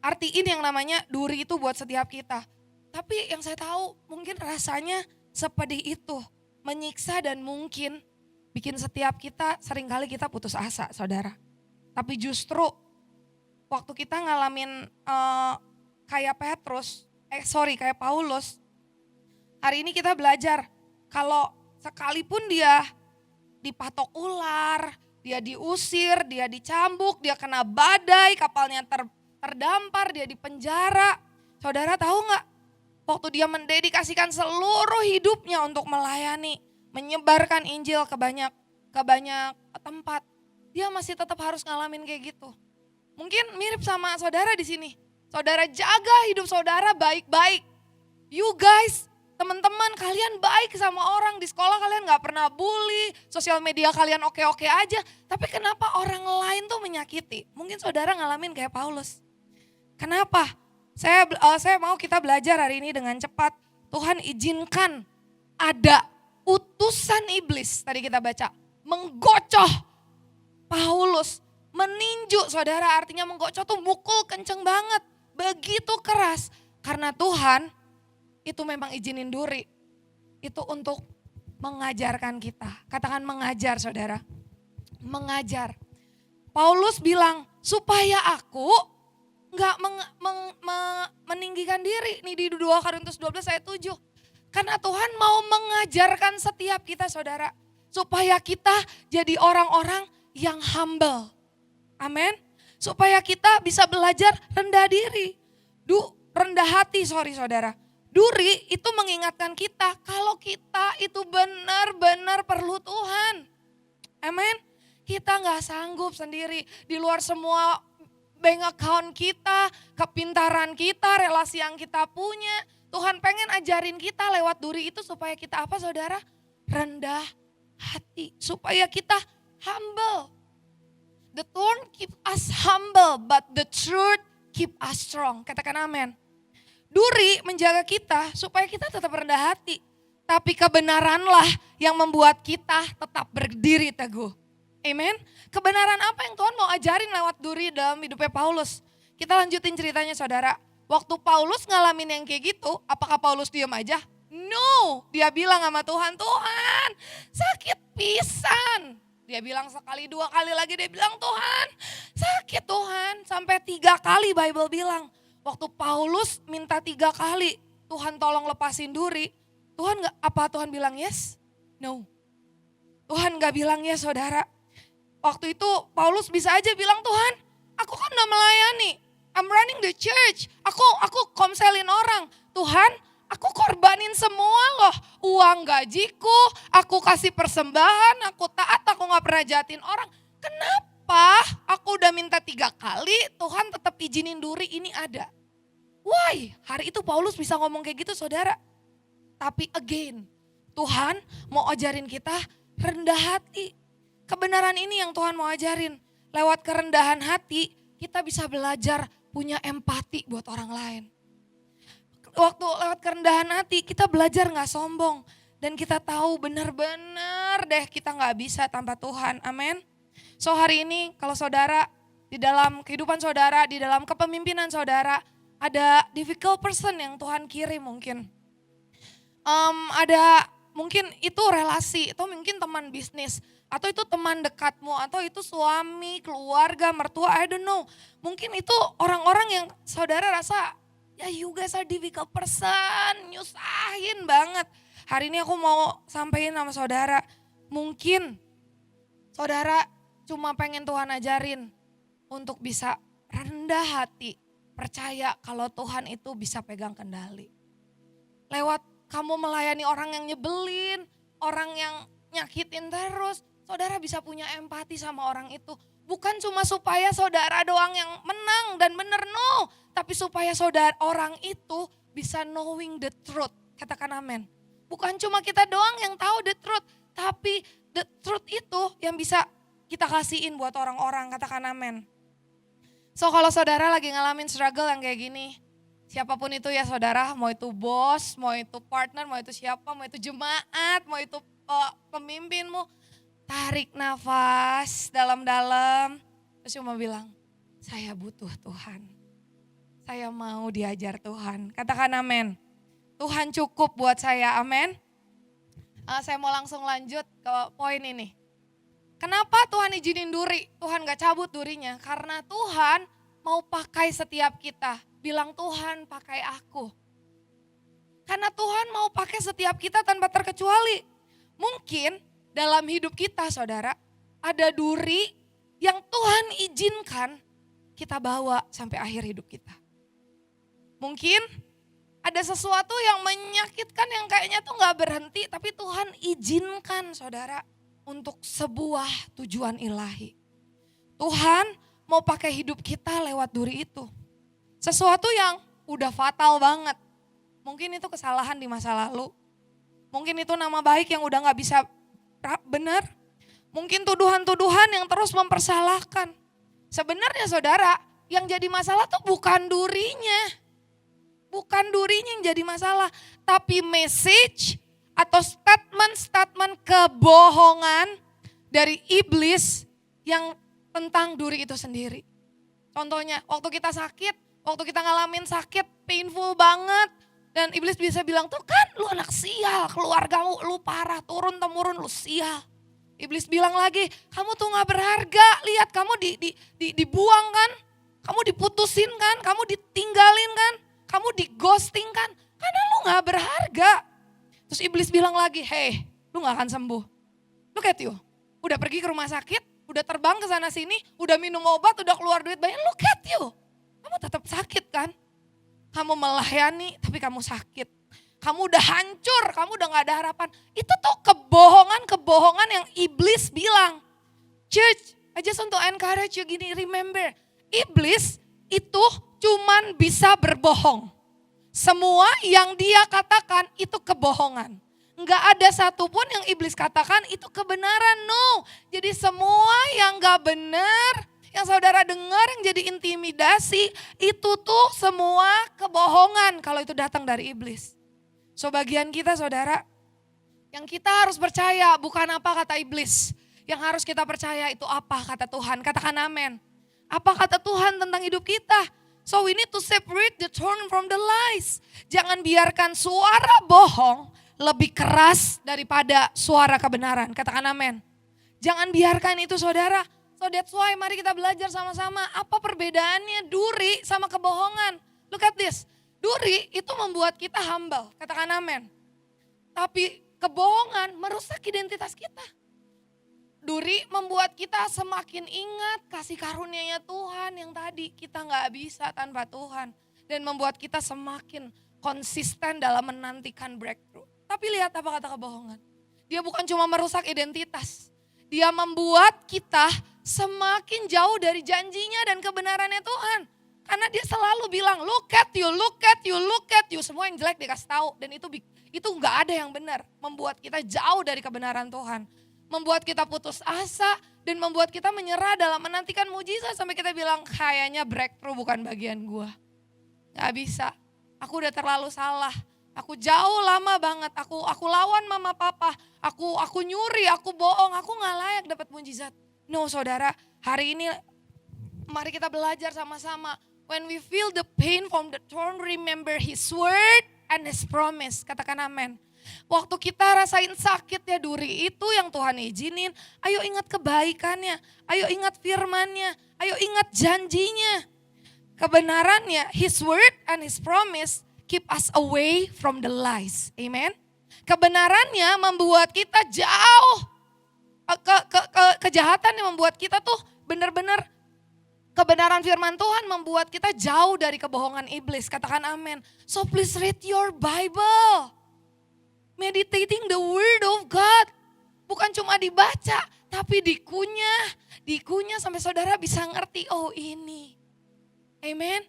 artiin yang namanya duri itu buat setiap kita. Tapi yang saya tahu mungkin rasanya sepedih itu, menyiksa dan mungkin bikin setiap kita seringkali kita putus asa, saudara. Tapi justru waktu kita ngalamin kayak kayak Paulus, hari ini kita belajar kalau sekalipun dia dipatok ular, dia diusir, dia dicambuk, dia kena badai, kapalnya terdampar, dia dipenjara. Saudara tahu gak? Waktu dia mendedikasikan seluruh hidupnya untuk melayani, menyebarkan Injil ke banyak tempat, dia masih tetap harus ngalamin kayak gitu. Mungkin mirip sama saudara di sini. Saudara jaga hidup saudara baik-baik. You guys, teman-teman kalian baik sama orang, di sekolah kalian gak pernah bully, sosial media kalian oke-oke aja. Tapi kenapa orang lain tuh menyakiti? Mungkin saudara ngalamin kayak Paulus. Kenapa? Saya mau kita belajar hari ini dengan cepat. Tuhan izinkan ada utusan iblis, tadi kita baca, menggocoh Paulus, meninju saudara, artinya menggocoh tuh mukul kenceng banget, begitu keras. Karena Tuhan itu memang izinin duri, itu untuk mengajarkan kita. Katakan mengajar saudara, mengajar. Paulus bilang supaya aku gak meninggikan diri, nih di 2 Korintus 12 ayat 7. Karena Tuhan mau mengajarkan setiap kita saudara, supaya kita jadi orang-orang yang humble. Amin. Supaya kita bisa belajar rendah diri. Rendah hati, saudara. Duri itu mengingatkan kita kalau kita itu benar-benar perlu Tuhan. Amin. Kita gak sanggup sendiri, di luar semua bank account kita, kepintaran kita, relasi yang kita punya. Tuhan pengen ajarin kita lewat duri itu supaya kita apa saudara? Rendah hati. Supaya kita humble. The thorn keep us humble, but the truth keep us strong. Katakan amin. Duri menjaga kita supaya kita tetap rendah hati. Tapi kebenaranlah yang membuat kita tetap berdiri teguh. Amen. Kebenaran apa yang Tuhan mau ajarin lewat duri dalam hidupnya Paulus? Kita lanjutin ceritanya saudara. Waktu Paulus ngalamin yang kayak gitu, apakah Paulus diam aja? No, dia bilang sama Tuhan, Tuhan sakit pisan. Dia bilang sekali, 2 kali lagi dia bilang Tuhan sakit Tuhan. Sampai 3 kali Bible bilang. Waktu Paulus minta 3 kali, Tuhan tolong lepasin duri. Tuhan bilang yes? No. Tuhan gak bilang yes saudara. Waktu itu Paulus bisa aja bilang, Tuhan aku kan udah melayani, I'm running the church, aku komselin orang. Tuhan aku korbanin semua loh, uang gajiku, aku kasih persembahan, aku taat, aku gak pernah jahatin orang. Kenapa aku udah minta 3 kali, Tuhan tetap izinin duri ini ada? Why? Hari itu Paulus bisa ngomong kayak gitu saudara. Tapi again, Tuhan mau ajarin kita rendah hati. Kebenaran ini yang Tuhan mau ajarin. Lewat kerendahan hati, kita bisa belajar punya empati buat orang lain. Waktu lewat kerendahan hati, kita belajar gak sombong. Dan kita tahu benar-benar deh kita gak bisa tanpa Tuhan. Amin. So hari ini kalau saudara, di dalam kehidupan saudara, di dalam kepemimpinan saudara, ada difficult person yang Tuhan kirim mungkin. Ada mungkin itu relasi, atau mungkin teman bisnis, atau itu teman dekatmu, atau itu suami, keluarga, mertua, I don't know. Mungkin itu orang-orang yang saudara rasa, ya you guys are difficult person, nyusahin banget. Hari ini aku mau sampaikan sama saudara, mungkin saudara cuma pengen Tuhan ajarin untuk bisa rendah hati, percaya kalau Tuhan itu bisa pegang kendali. Lewat kamu melayani orang yang nyebelin, orang yang nyakitin terus, saudara bisa punya empati sama orang itu. Bukan cuma supaya saudara doang yang menang dan bener, no. Tapi supaya saudara orang itu bisa knowing the truth. Katakan amin. Bukan cuma kita doang yang tahu the truth. Tapi the truth itu yang bisa kita kasihin buat orang-orang. Katakan amin. So kalau saudara lagi ngalamin struggle yang kayak gini, siapapun itu ya saudara, mau itu bos, mau itu partner, mau itu siapa, mau itu jemaat, mau itu pemimpinmu, tarik nafas dalam-dalam, terus cuma bilang, saya butuh Tuhan, saya mau diajar Tuhan. Katakan amin. Tuhan cukup buat saya, amin. Saya mau langsung lanjut ke poin ini. Kenapa Tuhan izinin duri? Tuhan gak cabut durinya. Karena Tuhan mau pakai setiap kita. Bilang Tuhan pakai aku. Karena Tuhan mau pakai setiap kita tanpa terkecuali. Mungkin dalam hidup kita saudara, ada duri yang Tuhan izinkan kita bawa sampai akhir hidup kita. Mungkin ada sesuatu yang menyakitkan yang kayaknya tuh gak berhenti, tapi Tuhan izinkan saudara untuk sebuah tujuan ilahi. Tuhan mau pakai hidup kita lewat duri itu. Sesuatu yang udah fatal banget. Mungkin itu kesalahan di masa lalu. Mungkin itu nama baik yang udah gak bisa benar. Mungkin tuduhan-tuduhan yang terus mempersalahkan. Sebenarnya saudara, yang jadi masalah tuh bukan durinya. Bukan durinya yang jadi masalah. Tapi message atau statement-statement kebohongan dari iblis yang tentang duri itu sendiri. Contohnya waktu kita sakit, waktu kita ngalamin sakit painful banget. Dan iblis bisa bilang tuh kan lu anak sial, keluargamu lu parah, turun-temurun lu sial. Iblis bilang lagi, kamu tuh gak berharga, lihat kamu dibuang kan, kamu diputusin kan, kamu ditinggalin kan, kamu di ghosting kan, karena lu gak berharga. Terus iblis bilang lagi, hey lu gak akan sembuh. Look at you, udah pergi ke rumah sakit, udah terbang ke sana sini, udah minum obat, udah keluar duit banyak, look at you. Kamu tetap sakit kan? Kamu melayani tapi kamu sakit. Kamu udah hancur, kamu udah gak ada harapan. Itu tuh kebohongan-kebohongan yang iblis bilang. Church, I just want to encourage you gini, remember. Iblis itu cuman bisa berbohong. Semua yang dia katakan itu kebohongan. Enggak ada satupun yang iblis katakan itu kebenaran, no. Jadi semua yang gak benar, yang saudara dengar yang jadi intimidasi, itu tuh semua kebohongan kalau itu datang dari iblis. So bagian kita saudara, yang kita harus percaya bukan apa kata iblis. Yang harus kita percaya itu apa kata Tuhan, katakan amin. Apa kata Tuhan tentang hidup kita. So we need to separate the truth from the lies. Jangan biarkan suara bohong lebih keras daripada suara kebenaran. Katakan amin. Jangan biarkan itu saudara. So that's why mari kita belajar sama-sama. Apa perbedaannya duri sama kebohongan. Look at this. Duri itu membuat kita humble. Katakan amin. Tapi kebohongan merusak identitas kita. Duri membuat kita semakin ingat kasih karunia-Nya Tuhan yang tadi kita gak bisa tanpa Tuhan. Dan membuat kita semakin konsisten dalam menantikan breakthrough. Tapi lihat apa kata kebohongan. Dia bukan cuma merusak identitas. Dia membuat kita semakin jauh dari janjinya dan kebenarannya Tuhan. Karena dia selalu bilang look at you, look at you, look at you. Semua yang jelek dikasih tahu dan itu gak ada yang benar. Membuat kita jauh dari kebenaran Tuhan. Membuat kita putus asa dan membuat kita menyerah dalam menantikan mujizat sampai kita bilang kayaknya breakthrough bukan bagian gua. Gak bisa, aku udah terlalu salah. Aku jauh lama banget, aku lawan mama papa, aku nyuri, aku bohong, aku gak layak dapat mujizat. No saudara, hari ini mari kita belajar sama-sama. When we feel the pain from the thorn, remember His word and His promise. Katakan amin. Waktu kita rasain sakit ya duri itu yang Tuhan izinin, ayo ingat kebaikannya, ayo ingat firman-Nya, ayo ingat janjinya. Kebenarannya, His word and His promise keep us away from the lies. Amen. Kebenarannya membuat kita jauh, kejahatan yang membuat kita tuh benar-benar, kebenaran firman Tuhan membuat kita jauh dari kebohongan iblis. Katakan amin. So please read your Bible. Meditating the word of God. Bukan cuma dibaca, tapi dikunyah sampai saudara bisa ngerti, oh ini. Amen.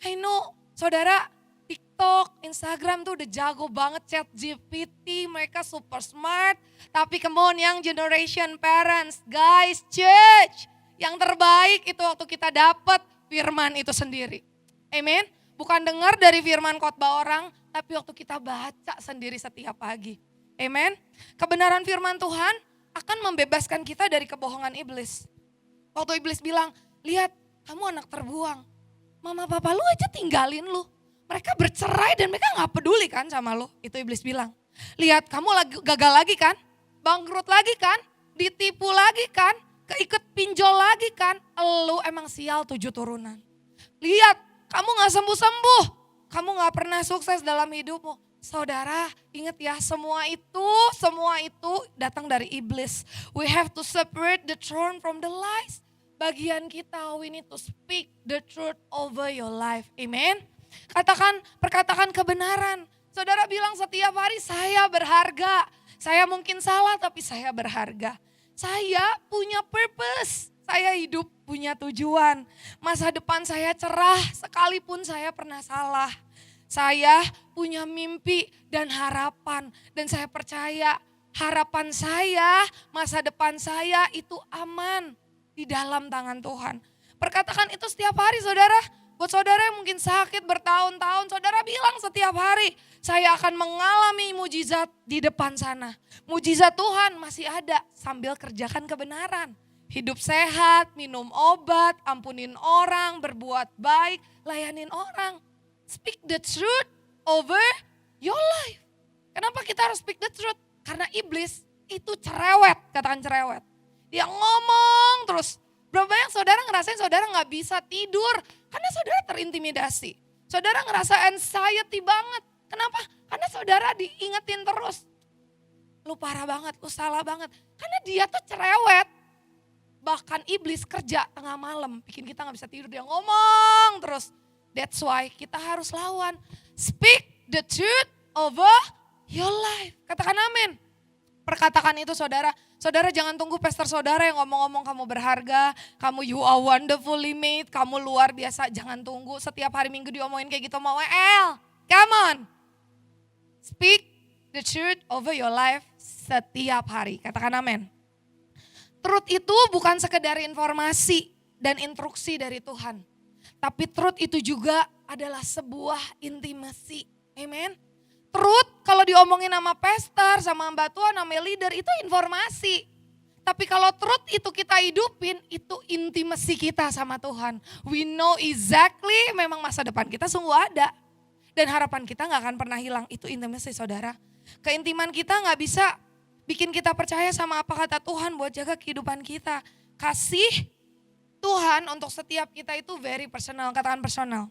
I know, saudara, TikTok, Instagram tuh udah jago banget, ChatGPT, mereka super smart. Tapi come on, yang generation parents, guys, church. Yang terbaik itu waktu kita dapat firman itu sendiri. Amin. Bukan dengar dari firman khotbah orang, tapi waktu kita baca sendiri setiap pagi. Amin. Kebenaran firman Tuhan akan membebaskan kita dari kebohongan iblis. Waktu iblis bilang, lihat kamu anak terbuang. Mama papa lu aja tinggalin lu. Mereka bercerai dan mereka gak peduli kan sama lu. Itu iblis bilang. Lihat kamu lagi gagal lagi kan. Bangkrut lagi kan. Ditipu lagi kan. Keiket pinjol lagi kan. Lu emang sial 7 turunan. Lihat kamu gak sembuh-sembuh. Kamu gak pernah sukses dalam hidupmu. Saudara, ingat ya, semua itu datang dari iblis. We have to separate the truth from the lies. Bagian kita, we need to speak the truth over your life. Amen. Perkatakan kebenaran. Saudara bilang setiap hari saya berharga. Saya mungkin salah tapi saya berharga. Saya punya purpose. Saya hidup punya tujuan. Masa depan saya cerah sekalipun saya pernah salah. Saya punya mimpi dan harapan. Dan saya percaya harapan saya, masa depan saya itu aman di dalam tangan Tuhan. Perkatakan itu setiap hari saudara. Buat saudara yang mungkin sakit bertahun-tahun, saudara bilang setiap hari, saya akan mengalami mujizat di depan sana. Mujizat Tuhan masih ada sambil kerjakan kebenaran. Hidup sehat, minum obat, ampunin orang, berbuat baik, layanin orang. Speak the truth over your life. Kenapa kita harus speak the truth? Karena iblis itu cerewet, katakan cerewet. Dia ngomong terus. Berapa banyak saudara ngerasain saudara gak bisa tidur karena saudara terintimidasi. Saudara ngerasa anxiety banget. Kenapa? Karena saudara diingetin terus. Lu parah banget, lu salah banget. Karena dia tuh cerewet. Bahkan iblis kerja tengah malam, bikin kita gak bisa tidur. Dia ngomong terus. That's why kita harus lawan. Speak the truth over your life. Katakan amin. Perkatakan itu saudara. Saudara jangan tunggu pastor saudara yang ngomong-ngomong kamu berharga. Kamu you are wonderfully made. Kamu luar biasa. Jangan tunggu setiap hari Minggu diomongin kayak gitu. Mau WL. Come on. Speak the truth over your life setiap hari. Katakan amin. Truth itu bukan sekedar informasi dan instruksi dari Tuhan. Tapi truth itu juga adalah sebuah intimasi. Amen. Truth kalau diomongin sama pastor, sama mbak tua, sama leader itu informasi. Tapi kalau truth itu kita hidupin, itu intimasi kita sama Tuhan. We know exactly memang masa depan kita sungguh ada. Dan harapan kita gak akan pernah hilang. Itu intimasi saudara. Keintiman kita gak bisa bikin kita percaya sama apa kata Tuhan buat jaga kehidupan kita. Kasih Tuhan untuk setiap kita itu very personal, katakan personal.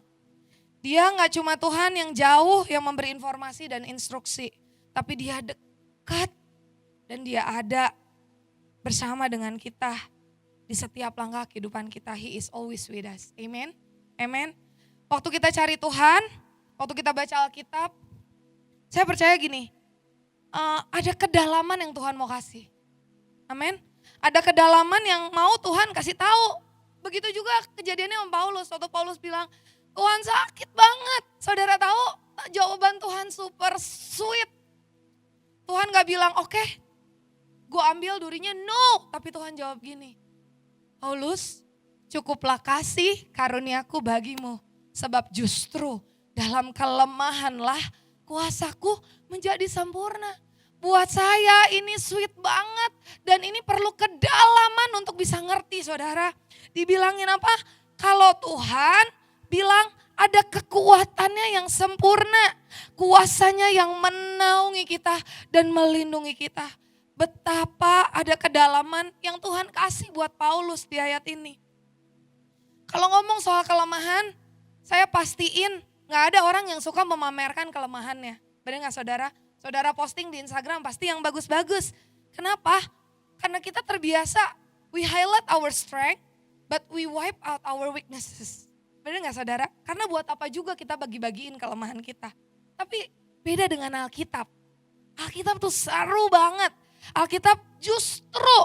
Dia gak cuma Tuhan yang jauh yang memberi informasi dan instruksi. Tapi dia dekat dan dia ada bersama dengan kita di setiap langkah kehidupan kita. He is always with us. Amen. Amen. Waktu kita cari Tuhan, waktu kita baca Alkitab, saya percaya gini, ada kedalaman yang Tuhan mau kasih. Amin. Ada kedalaman yang mau Tuhan kasih tahu. Begitu juga kejadiannya sama Paulus. Waktu Paulus bilang, Tuhan sakit banget. Saudara tahu jawaban Tuhan super sweet. Tuhan gak bilang, oke, gue ambil durinya, no. Tapi Tuhan jawab gini, Paulus, cukuplah kasih karuniaku bagimu. Sebab justru dalam kelemahanlah kuasaku menjadi sempurna. Buat saya ini sweet banget dan ini perlu kedalaman untuk bisa ngerti saudara. Dibilangin apa? Kalau Tuhan bilang ada kekuatannya yang sempurna. Kuasanya yang menaungi kita dan melindungi kita. Betapa ada kedalaman yang Tuhan kasih buat Paulus di ayat ini. Kalau ngomong soal kelemahan, saya pastiin gak ada orang yang suka memamerkan kelemahannya. Benar gak saudara? Saudara posting di Instagram pasti yang bagus-bagus. Kenapa? Karena kita terbiasa, we highlight our strength, but we wipe out our weaknesses. Benar gak saudara? Karena buat apa juga kita bagi-bagiin kelemahan kita. Tapi beda dengan Alkitab. Alkitab tuh seru banget. Alkitab justru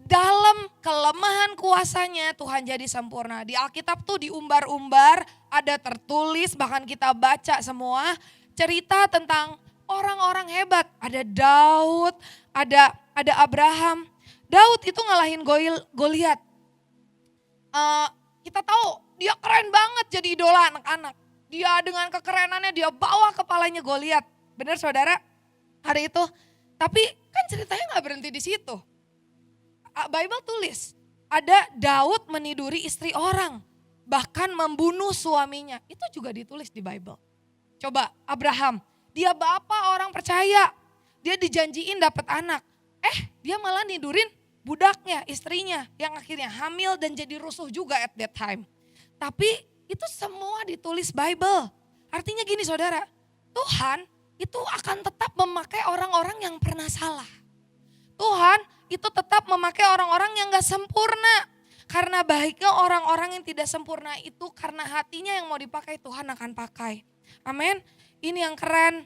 dalam kelemahan kuasanya Tuhan jadi sempurna. Di Alkitab tuh diumbar-umbar, ada tertulis, bahkan kita baca semua. Cerita tentang orang-orang hebat. Ada Daud, ada Abraham. Daud itu ngalahin Goliat. Kita tahu dia keren banget jadi idola anak-anak. Dia dengan kekerenannya dia bawa kepalanya Goliat. Benar saudara? Hari itu. Tapi kan ceritanya gak berhenti di situ. Bible tulis, ada Daud meniduri istri orang. Bahkan membunuh suaminya. Itu juga ditulis di Bible. Coba Abraham, dia bapak orang percaya. Dia dijanjiin dapat anak. Dia malah nidurin budaknya, istrinya. Yang akhirnya hamil dan jadi rusuh juga at that time. Tapi itu semua ditulis Bible. Artinya gini saudara, Tuhan itu akan tetap memakai orang-orang yang pernah salah. Tuhan itu tetap memakai orang-orang yang gak sempurna. Karena baiknya orang-orang yang tidak sempurna itu karena hatinya yang mau dipakai Tuhan akan pakai. Amin. Ini yang keren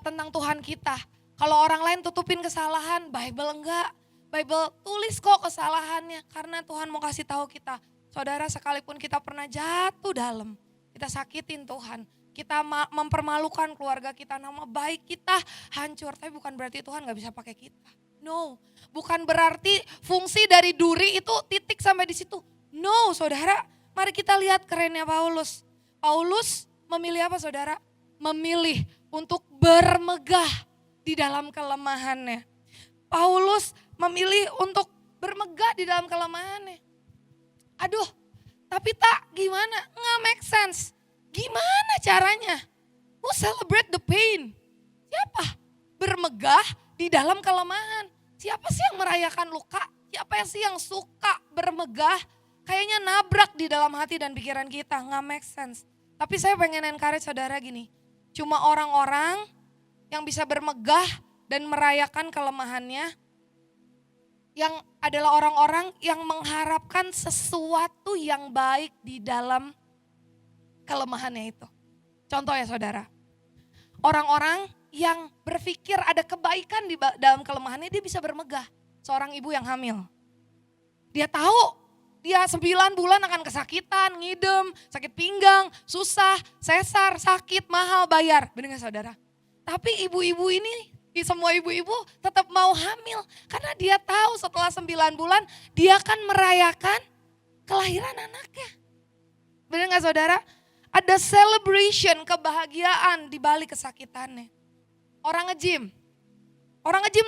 tentang Tuhan kita. Kalau orang lain tutupin kesalahan, Bible enggak. Bible tulis kok kesalahannya karena Tuhan mau kasih tahu kita. Saudara, sekalipun kita pernah jatuh dalam, kita sakitin Tuhan, kita mempermalukan keluarga kita, nama baik kita hancur. Tapi bukan berarti Tuhan gak bisa pakai kita. No, bukan berarti fungsi dari duri itu titik sampai di situ. No, saudara, mari kita lihat kerennya Paulus. Paulus memilih apa saudara? Memilih untuk bermegah di dalam kelemahannya. Paulus memilih untuk bermegah di dalam kelemahannya. Aduh, tapi tak gimana? Nggak make sense. Gimana caranya? Who celebrate the pain? Siapa? Bermegah di dalam kelemahan. Siapa sih yang merayakan luka? Siapa sih yang suka bermegah? Kayaknya nabrak di dalam hati dan pikiran kita, nggak make sense. Tapi saya pengen encourage saudara gini. Cuma orang-orang yang bisa bermegah dan merayakan kelemahannya, yang adalah orang-orang yang mengharapkan sesuatu yang baik di dalam kelemahannya itu. Contoh ya saudara, orang-orang yang berpikir ada kebaikan di dalam kelemahannya, dia bisa bermegah. Seorang ibu yang hamil, dia tahu dia 9 bulan akan kesakitan, ngidem, sakit pinggang, susah, sesar, sakit, mahal, bayar. Benar gak saudara? Tapi ibu-ibu ini, semua ibu-ibu tetap mau hamil. Karena dia tahu setelah 9 bulan dia akan merayakan kelahiran anaknya. Benar gak saudara? Ada celebration, kebahagiaan di balik kesakitannya. Orang nge-gym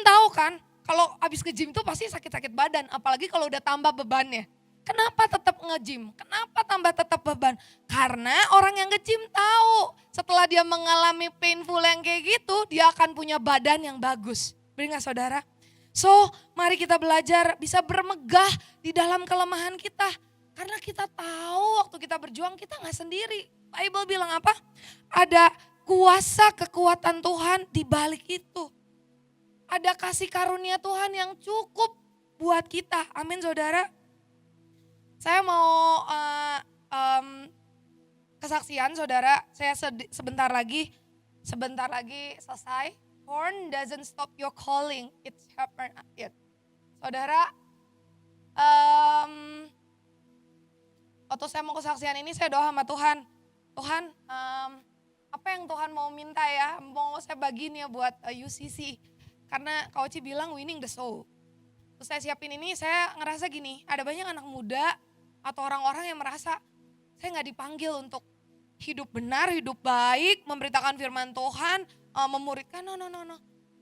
tahu kan kalau habis nge-gym itu pasti sakit-sakit badan. Apalagi kalau udah tambah bebannya. Kenapa tetap nge-gym? Kenapa tambah tetap beban? Karena orang yang nge-gym tahu setelah dia mengalami painful yang kayak gitu, dia akan punya badan yang bagus. Benar gak saudara? So, mari kita belajar bisa bermegah di dalam kelemahan kita. Karena kita tahu waktu kita berjuang kita gak sendiri. Bible bilang apa? Ada kuasa kekuatan Tuhan di balik itu. Ada kasih karunia Tuhan yang cukup buat kita. Amin saudara. Saya mau kesaksian saudara, saya sebentar lagi selesai. Porn doesn't stop your calling, it's happened yet. Saudara, waktu saya mau kesaksian ini saya doa sama Tuhan. Tuhan, apa yang Tuhan mau minta ya, mau saya bagiin ya buat UCC. Karena Kak Oci bilang winning the soul. Terus saya siapin ini, saya ngerasa gini, ada banyak anak muda atau orang-orang yang merasa saya gak dipanggil untuk hidup benar, hidup baik, memberitakan firman Tuhan, memuridkan, no.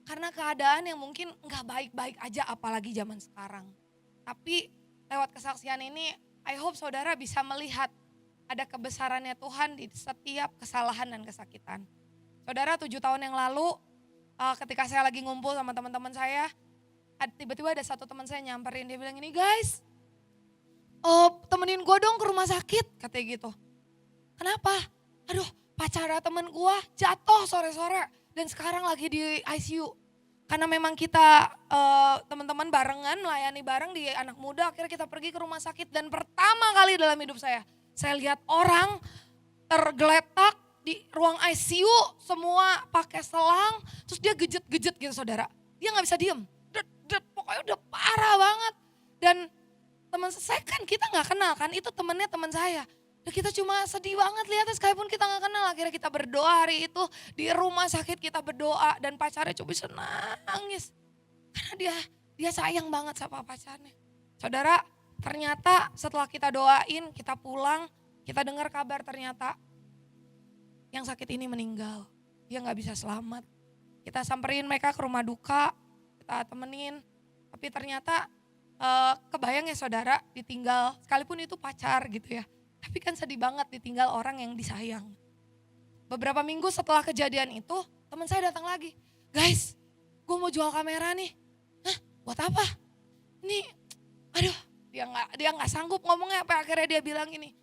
Karena keadaan yang mungkin gak baik-baik aja apalagi zaman sekarang. Tapi lewat kesaksian ini, I hope saudara bisa melihat ada kebesarannya Tuhan di setiap kesalahan dan kesakitan. Saudara 7 tahun yang lalu ketika saya lagi ngumpul sama teman-teman saya, tiba-tiba ada satu teman saya nyamperin, dia bilang ini guys, temenin gue dong ke rumah sakit, katanya gitu. Kenapa? Aduh, pacara temen gue jatuh sore-sore dan sekarang lagi di ICU. Karena memang kita teman-teman barengan, melayani bareng di anak muda, akhirnya kita pergi ke rumah sakit. Dan pertama kali dalam hidup saya lihat orang tergeletak di ruang ICU, semua pakai selang, terus dia gejet-gejet gitu saudara. Dia gak bisa diem, pokoknya udah parah banget. Dan teman saya kan kita gak kenal kan, itu temennya teman saya. Dan kita cuma sedih banget lihatnya sekalipun kita gak kenal. Akhirnya kita berdoa hari itu di rumah sakit, kita berdoa dan pacarnya cuma bisa nangis. Karena dia sayang banget sama pacarnya. Saudara, ternyata setelah kita doain, kita pulang, kita dengar kabar ternyata yang sakit ini meninggal. Dia gak bisa selamat. Kita samperin mereka ke rumah duka, kita temenin. Tapi ternyata kebayang ya saudara, ditinggal sekalipun itu pacar gitu ya. Tapi kan sedih banget ditinggal orang yang disayang. Beberapa minggu setelah kejadian itu, teman saya datang lagi. Guys, gue mau jual kamera nih. Hah, buat apa? Ini, aduh, dia nggak sanggup ngomongnya. Sampai akhirnya dia bilang gini,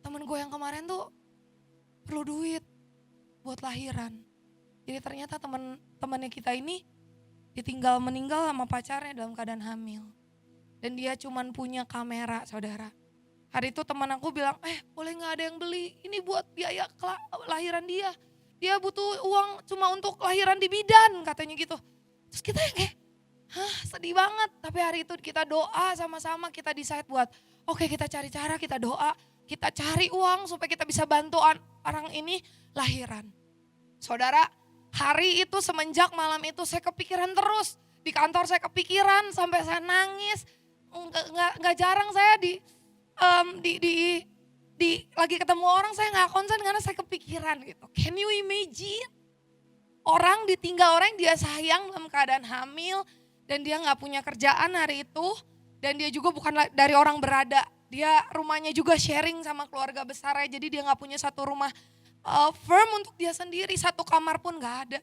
temen gue yang kemarin tuh perlu duit buat lahiran. Jadi ternyata temannya kita ini meninggal sama pacarnya dalam keadaan hamil. Dan dia cuman punya kamera, saudara. Hari itu teman aku bilang, boleh gak ada yang beli? Ini buat biaya lahiran dia. Dia butuh uang cuma untuk lahiran di bidan, katanya gitu. Terus kita yang sedih banget. Tapi hari itu kita doa sama-sama, kita decide buat, oke, kita cari cara, kita doa. Kita cari uang supaya kita bisa bantu orang ini lahiran. Saudara, hari itu semenjak malam itu saya kepikiran terus. Di kantor saya kepikiran sampai saya nangis. Nggak jarang saya lagi ketemu orang saya nggak konsen karena saya kepikiran gitu. Can you imagine? Orang ditinggal orang yang dia sayang dalam keadaan hamil dan dia nggak punya kerjaan hari itu dan dia juga bukan dari orang berada. Dia rumahnya juga sharing sama keluarga besarnya, jadi dia nggak punya satu rumah firm untuk dia sendiri, satu kamar pun nggak ada.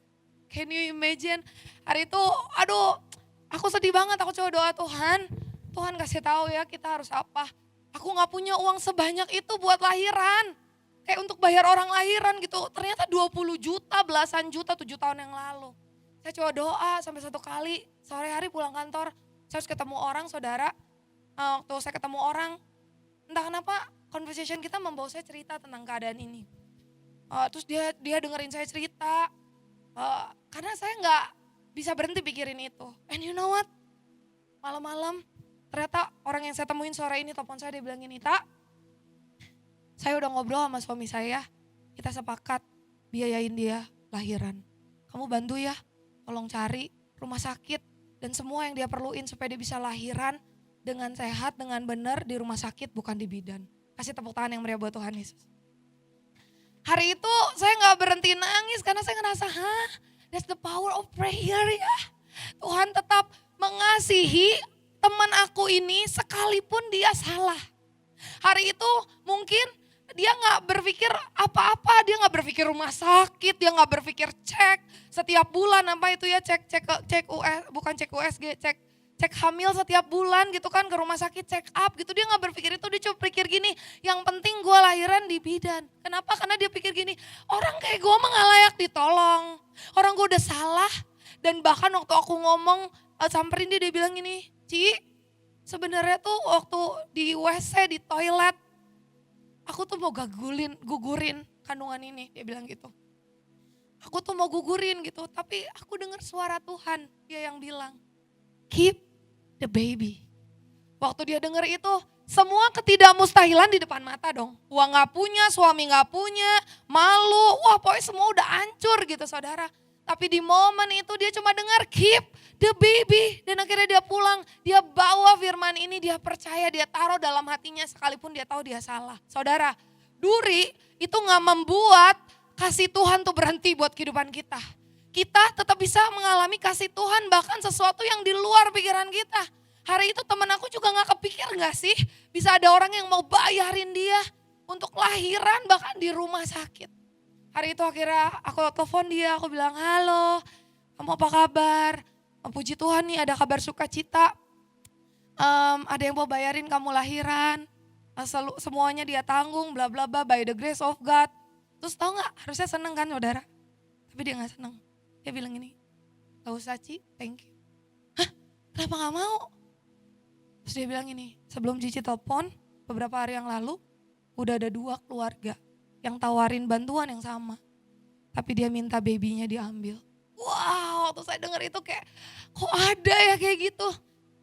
Can you imagine? Hari itu, aduh, aku sedih banget. Aku coba doa Tuhan kasih tahu ya kita harus apa. Aku nggak punya uang sebanyak itu buat lahiran, kayak untuk bayar orang lahiran gitu. Ternyata 20 juta, belasan juta 7 tahun yang lalu. Saya coba doa sampai satu kali sore hari pulang kantor, saya harus ketemu orang, saudara. Waktu saya ketemu orang, entah kenapa conversation kita membawa saya cerita tentang keadaan ini. Terus dia dengerin saya cerita, karena saya nggak bisa berhenti pikirin itu. And you know what? Malam-malam ternyata orang yang saya temuin sore ini telepon saya, dia bilang gini, Tak, saya udah ngobrol sama suami saya, kita sepakat biayain dia lahiran. Kamu bantu ya, tolong cari rumah sakit dan semua yang dia perluin supaya dia bisa lahiran dengan sehat, dengan benar di rumah sakit bukan di bidan. Kasih tepuk tangan yang meriah buat Tuhan Yesus. Hari itu saya gak berhenti nangis karena saya ngerasa, that's the power of prayer ya. Tuhan tetap mengasihi teman aku ini sekalipun dia salah. Hari itu mungkin dia gak berpikir apa-apa, dia gak berpikir rumah sakit, dia gak berpikir cek setiap bulan apa itu ya, cek hamil setiap bulan gitu kan ke rumah sakit, check up gitu. Dia gak berpikir itu, dia cuma pikir gini, yang penting gue lahiran di bidan. Kenapa? Karena dia pikir gini, orang kayak gue mah gak layak ditolong. Orang gue udah salah. Dan bahkan waktu aku ngomong, samperin dia bilang gini, Ci, sebenarnya tuh waktu di WC, di toilet, aku tuh mau gugurin kandungan ini, dia bilang gitu. Aku tuh mau gugurin gitu, tapi aku dengar suara Tuhan, dia yang bilang, keep the baby. Waktu dia dengar itu, semua ketidakmustahilan di depan mata dong. Uang gak punya, suami gak punya, malu, wah pokoknya semua udah hancur gitu saudara. Tapi di momen itu dia cuma dengar keep the baby. Dan akhirnya dia pulang, dia bawa firman ini, dia percaya, dia taruh dalam hatinya sekalipun dia tahu dia salah. Saudara, duri itu gak membuat kasih Tuhan tuh berhenti buat kehidupan kita. Kita tetap bisa mengalami kasih Tuhan bahkan sesuatu yang di luar pikiran kita. Hari itu teman aku juga gak kepikir gak sih bisa ada orang yang mau bayarin dia untuk lahiran bahkan di rumah sakit. Hari itu akhirnya aku telepon dia, aku bilang, halo, kamu apa kabar? Puji Tuhan nih ada kabar sukacita, ada yang mau bayarin kamu lahiran, semuanya dia tanggung, bla bla bla, by the grace of God. Terus tahu gak, harusnya seneng kan saudara? Tapi dia gak seneng, dia bilang gini, gak usah Ci, thank you. Hah, kenapa gak mau? Terus dia bilang gini, sebelum Cici telepon beberapa hari yang lalu, udah ada 2 keluarga yang tawarin bantuan yang sama. Tapi dia minta babynya diambil. Wow, waktu saya dengar itu kayak, kok ada ya kayak gitu.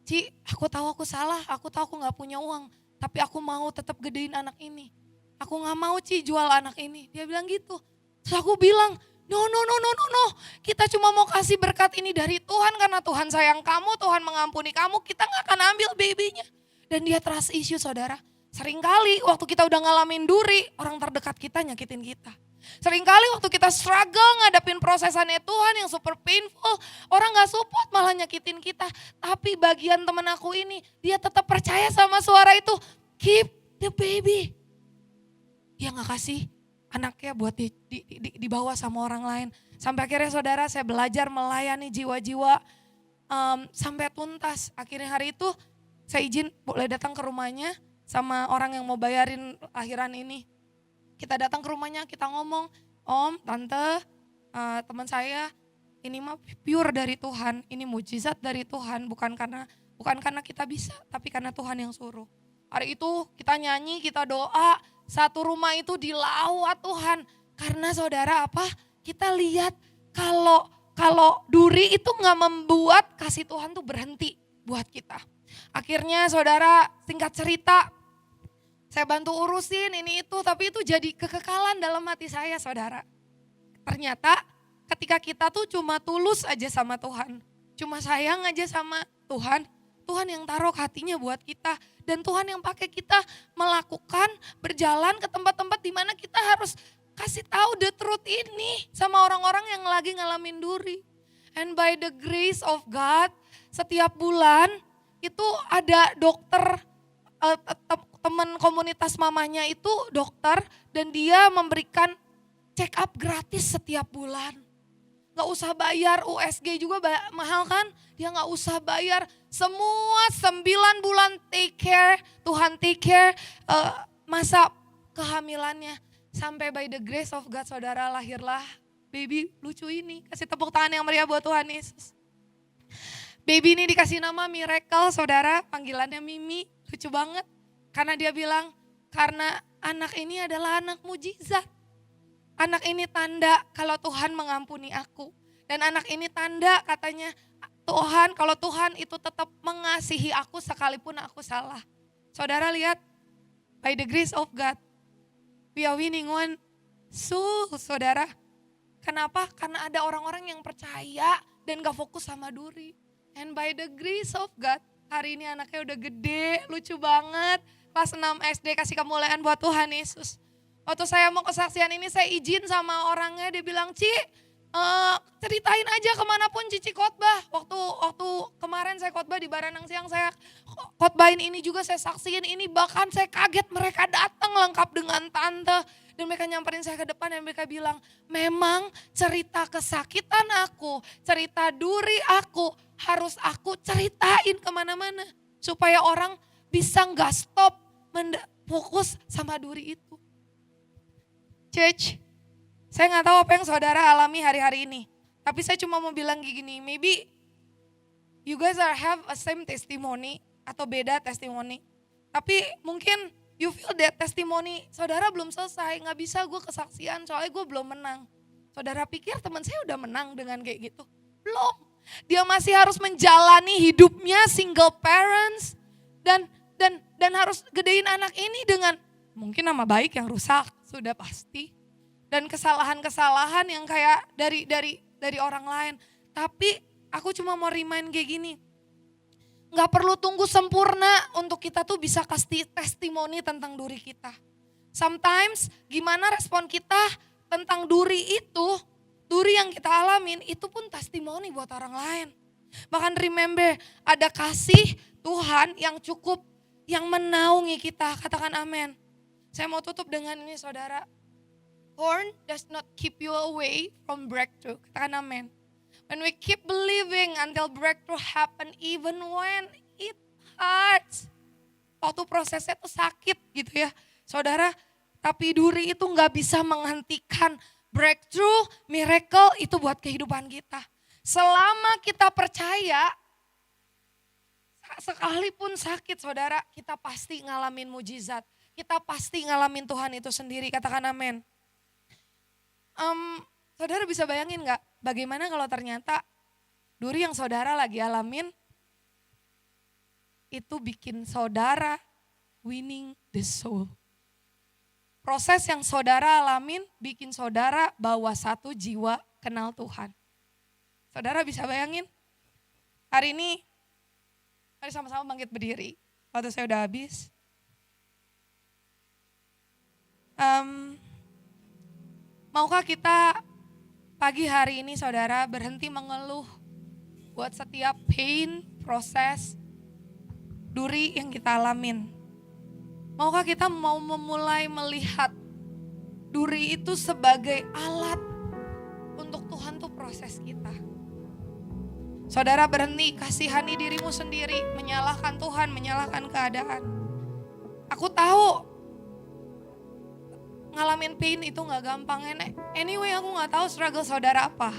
Ci, aku tahu aku salah, aku tahu aku gak punya uang. Tapi aku mau tetap gedein anak ini. Aku gak mau Ci jual anak ini. Dia bilang gitu. Terus aku bilang, no. Kita cuma mau kasih berkat ini dari Tuhan karena Tuhan sayang kamu, Tuhan mengampuni kamu. Kita gak akan ambil babynya. Dan dia trust issue saudara. Seringkali waktu kita udah ngalamin duri, orang terdekat kita nyakitin kita. Seringkali waktu kita struggle ngadapin prosesannya Tuhan yang super painful, orang gak support malah nyakitin kita. Tapi bagian temen aku ini, dia tetap percaya sama suara itu, keep the baby. Dia gak kasih anaknya buat dibawa sama orang lain. Sampai akhirnya saudara saya belajar melayani jiwa-jiwa sampai tuntas. Akhirnya hari itu saya izin boleh datang ke rumahnya sama orang yang mau bayarin lahiran ini. Kita datang ke rumahnya, kita ngomong, Om, Tante, teman saya, ini mah pure dari Tuhan, ini mujizat dari Tuhan, bukan karena kita bisa, tapi karena Tuhan yang suruh. Hari itu kita nyanyi, kita doa, satu rumah itu dilawat Tuhan. Karena saudara apa? Kita lihat kalau duri itu gak membuat kasih Tuhan tuh berhenti buat kita. Akhirnya saudara singkat cerita, saya bantu urusin ini itu, tapi itu jadi kekekalan dalam hati saya saudara. Ternyata ketika kita tuh cuma tulus aja sama Tuhan, cuma sayang aja sama Tuhan, Tuhan yang taruh hatinya buat kita. Dan Tuhan yang pakai kita melakukan, berjalan ke tempat-tempat di mana kita harus kasih tahu the truth ini sama orang-orang yang lagi ngalamin duri. And by the grace of God, setiap bulan itu ada dokter, teman komunitas mamanya itu dokter dan dia memberikan check up gratis setiap bulan. Gak usah bayar, USG juga mahal kan? Dia gak usah bayar, semua 9 bulan take care, Tuhan take care masa kehamilannya. Sampai by the grace of God saudara lahirlah baby lucu ini. Kasih tepuk tangan yang meriah buat Tuhan Yesus. Baby ini dikasih nama Miracle saudara, panggilannya Mimi, lucu banget. Karena dia bilang, karena anak ini adalah anak mujizat. Anak ini tanda kalau Tuhan mengampuni aku. Dan anak ini tanda katanya, Tuhan, kalau Tuhan itu tetap mengasihi aku sekalipun aku salah. Saudara lihat, by the grace of God, we are winning one soul, saudara. Kenapa? Karena ada orang-orang yang percaya dan gak fokus sama duri. And by the grace of God, hari ini anaknya udah gede, lucu banget. Kelas 6 SD, kasih kemuliaan buat Tuhan Yesus. Waktu saya mau kesaksian ini, saya izin sama orangnya, dia bilang, Ci, ceritain aja kemanapun Cici khotbah. Waktu kemarin saya khotbah di Baranang Siang, saya khotbahin ini juga, saya saksiin ini. Bahkan saya kaget mereka datang lengkap dengan tante. Dan mereka nyamperin saya ke depan dan mereka bilang, memang cerita kesakitan aku, cerita duri aku, harus aku ceritain kemana-mana. Supaya orang bisa gak stop fokus sama duri itu. Church, saya gak tahu apa yang saudara alami hari-hari ini. Tapi saya cuma mau bilang gini, maybe you guys have a same testimony atau beda testimoni. Tapi mungkin you feel that testimoni saudara belum selesai, gak bisa gue kesaksian soalnya gue belum menang. Saudara pikir teman saya udah menang dengan kayak gitu? Belum. Dia masih harus menjalani hidupnya single parents dan harus gedein anak ini dengan mungkin nama baik yang rusak, sudah pasti. Dan kesalahan-kesalahan yang kayak dari orang lain. Tapi aku cuma mau remind kayak gini. Gak perlu tunggu sempurna untuk kita tuh bisa kasih testimoni tentang duri kita. Sometimes gimana respon kita tentang duri itu, duri yang kita alamin itu pun testimoni buat orang lain. Bahkan remember ada kasih Tuhan yang cukup, yang menaungi kita, katakan amin. Saya mau tutup dengan ini saudara. Horn does not keep you away from breakthrough, katakan amin. When we keep believing until breakthrough happen even when it hurts. Waktu prosesnya tuh sakit gitu ya. Saudara, tapi duri itu gak bisa menghentikan breakthrough, miracle itu buat kehidupan kita. Selama kita percaya, sekalipun sakit saudara, kita pasti ngalamin mujizat. Kita pasti ngalamin Tuhan itu sendiri, katakan amin. Saudara bisa bayangin gak? Bagaimana kalau ternyata duri yang saudara lagi alamin itu bikin saudara winning the soul. Proses yang saudara alamin bikin saudara bawa satu jiwa kenal Tuhan. Saudara bisa bayangin? Hari ini, mari sama-sama bangkit berdiri. Waktu saya udah habis. Maukah kita pagi hari ini saudara berhenti mengeluh buat setiap pain, proses, duri yang kita alamin. Maukah kita mau memulai melihat duri itu sebagai alat untuk Tuhan tuh proses kita. Saudara berhenti kasihani dirimu sendiri, menyalahkan Tuhan, menyalahkan keadaan. Aku tahu ngalamin pain itu gak gampang. Anyway, aku gak tahu struggle saudara apa.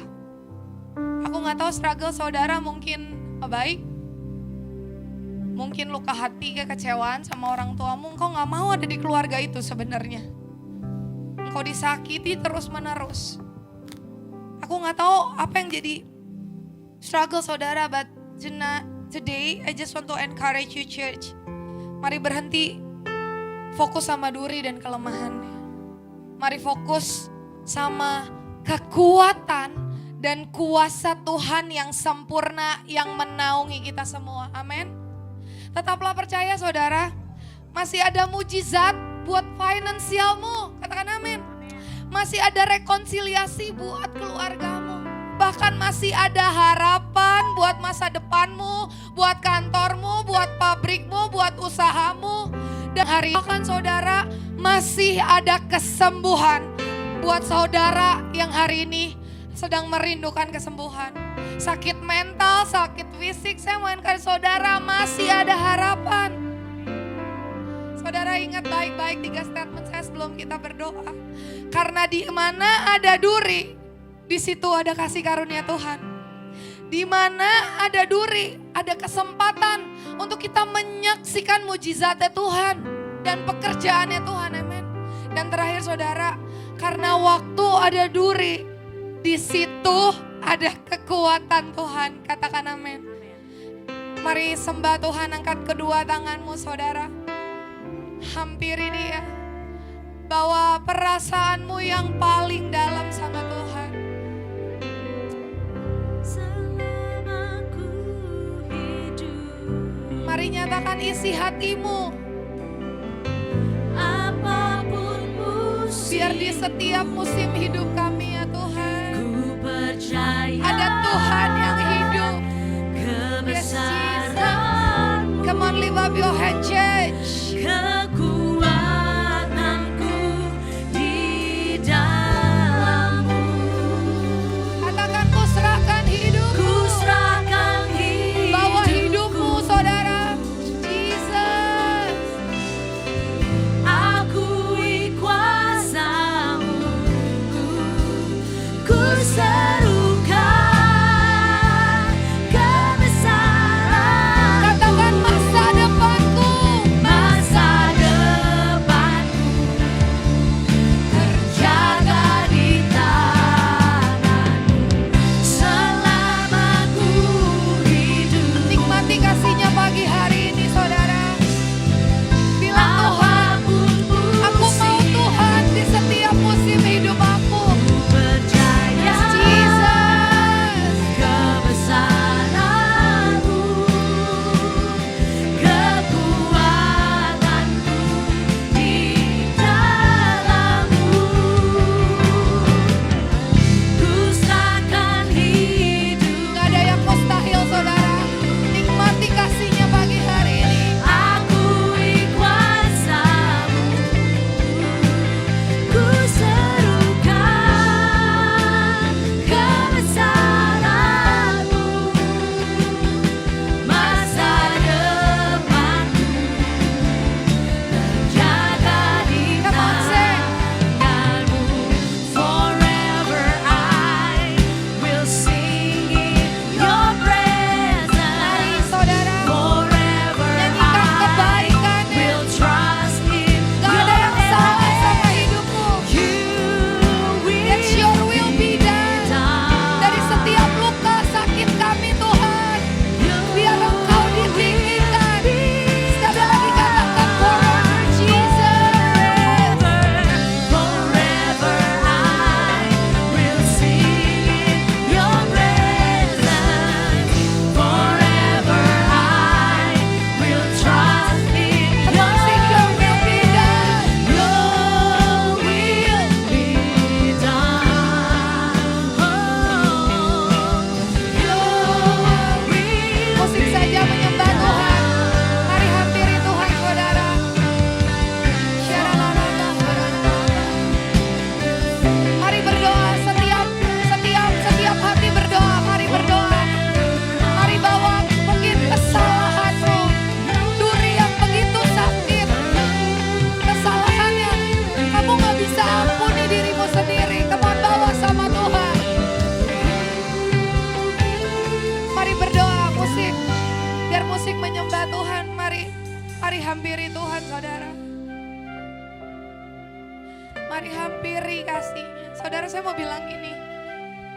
Aku gak tahu struggle saudara mungkin baik. Mungkin luka hati, kekecewaan sama orang tuamu. Engkau gak mau ada di keluarga itu sebenarnya. Engkau disakiti terus menerus. Aku gak tahu apa yang jadi struggle saudara, but today I just want to encourage you church. Mari berhenti fokus sama duri dan kelemahannya. Mari fokus sama kekuatan dan kuasa Tuhan yang sempurna yang menaungi kita semua. Amin. Tetaplah percaya saudara, masih ada mujizat buat finansialmu. Katakan amin. Masih ada rekonsiliasi buat keluargamu. Bahkan masih ada harapan buat masa depanmu, buat kantormu, buat pabrikmu, buat usahamu. Dan hari ini kan saudara masih ada kesembuhan buat saudara yang hari ini sedang merindukan kesembuhan. Sakit mental, sakit fisik, saya mau encourage saudara masih ada harapan. Saudara ingat baik-baik 3 statement saya sebelum kita berdoa. Karena di mana ada duri, di situ ada kasih karunia Tuhan. Di mana ada duri, ada kesempatan untuk kita menyaksikan mujizatnya Tuhan dan pekerjaannya Tuhan. Amin. Dan terakhir saudara, karena waktu ada duri, di situ ada kekuatan Tuhan. Katakan amin. Mari sembah Tuhan, angkat kedua tanganmu saudara. Hampiri dia. Bawa perasaanmu yang paling dalam sama Tuhan. Mari nyatakan isi hatimu. Apapun musim, Biar di setiap musim hidup kami ya Tuhan, ku percaya ada Tuhan yang hidup. kebesaran, Come on, lift up your hand church. kekuatanku di dalammu. Katakan ku serahkan hidupku. Ku serahkan Bawa hidupku, hidupmu saudara. Jesus. akui kuasamu. Ku serukan kebesaran. Katakan masa depanku. Masa Saudara, saya mau bilang gini,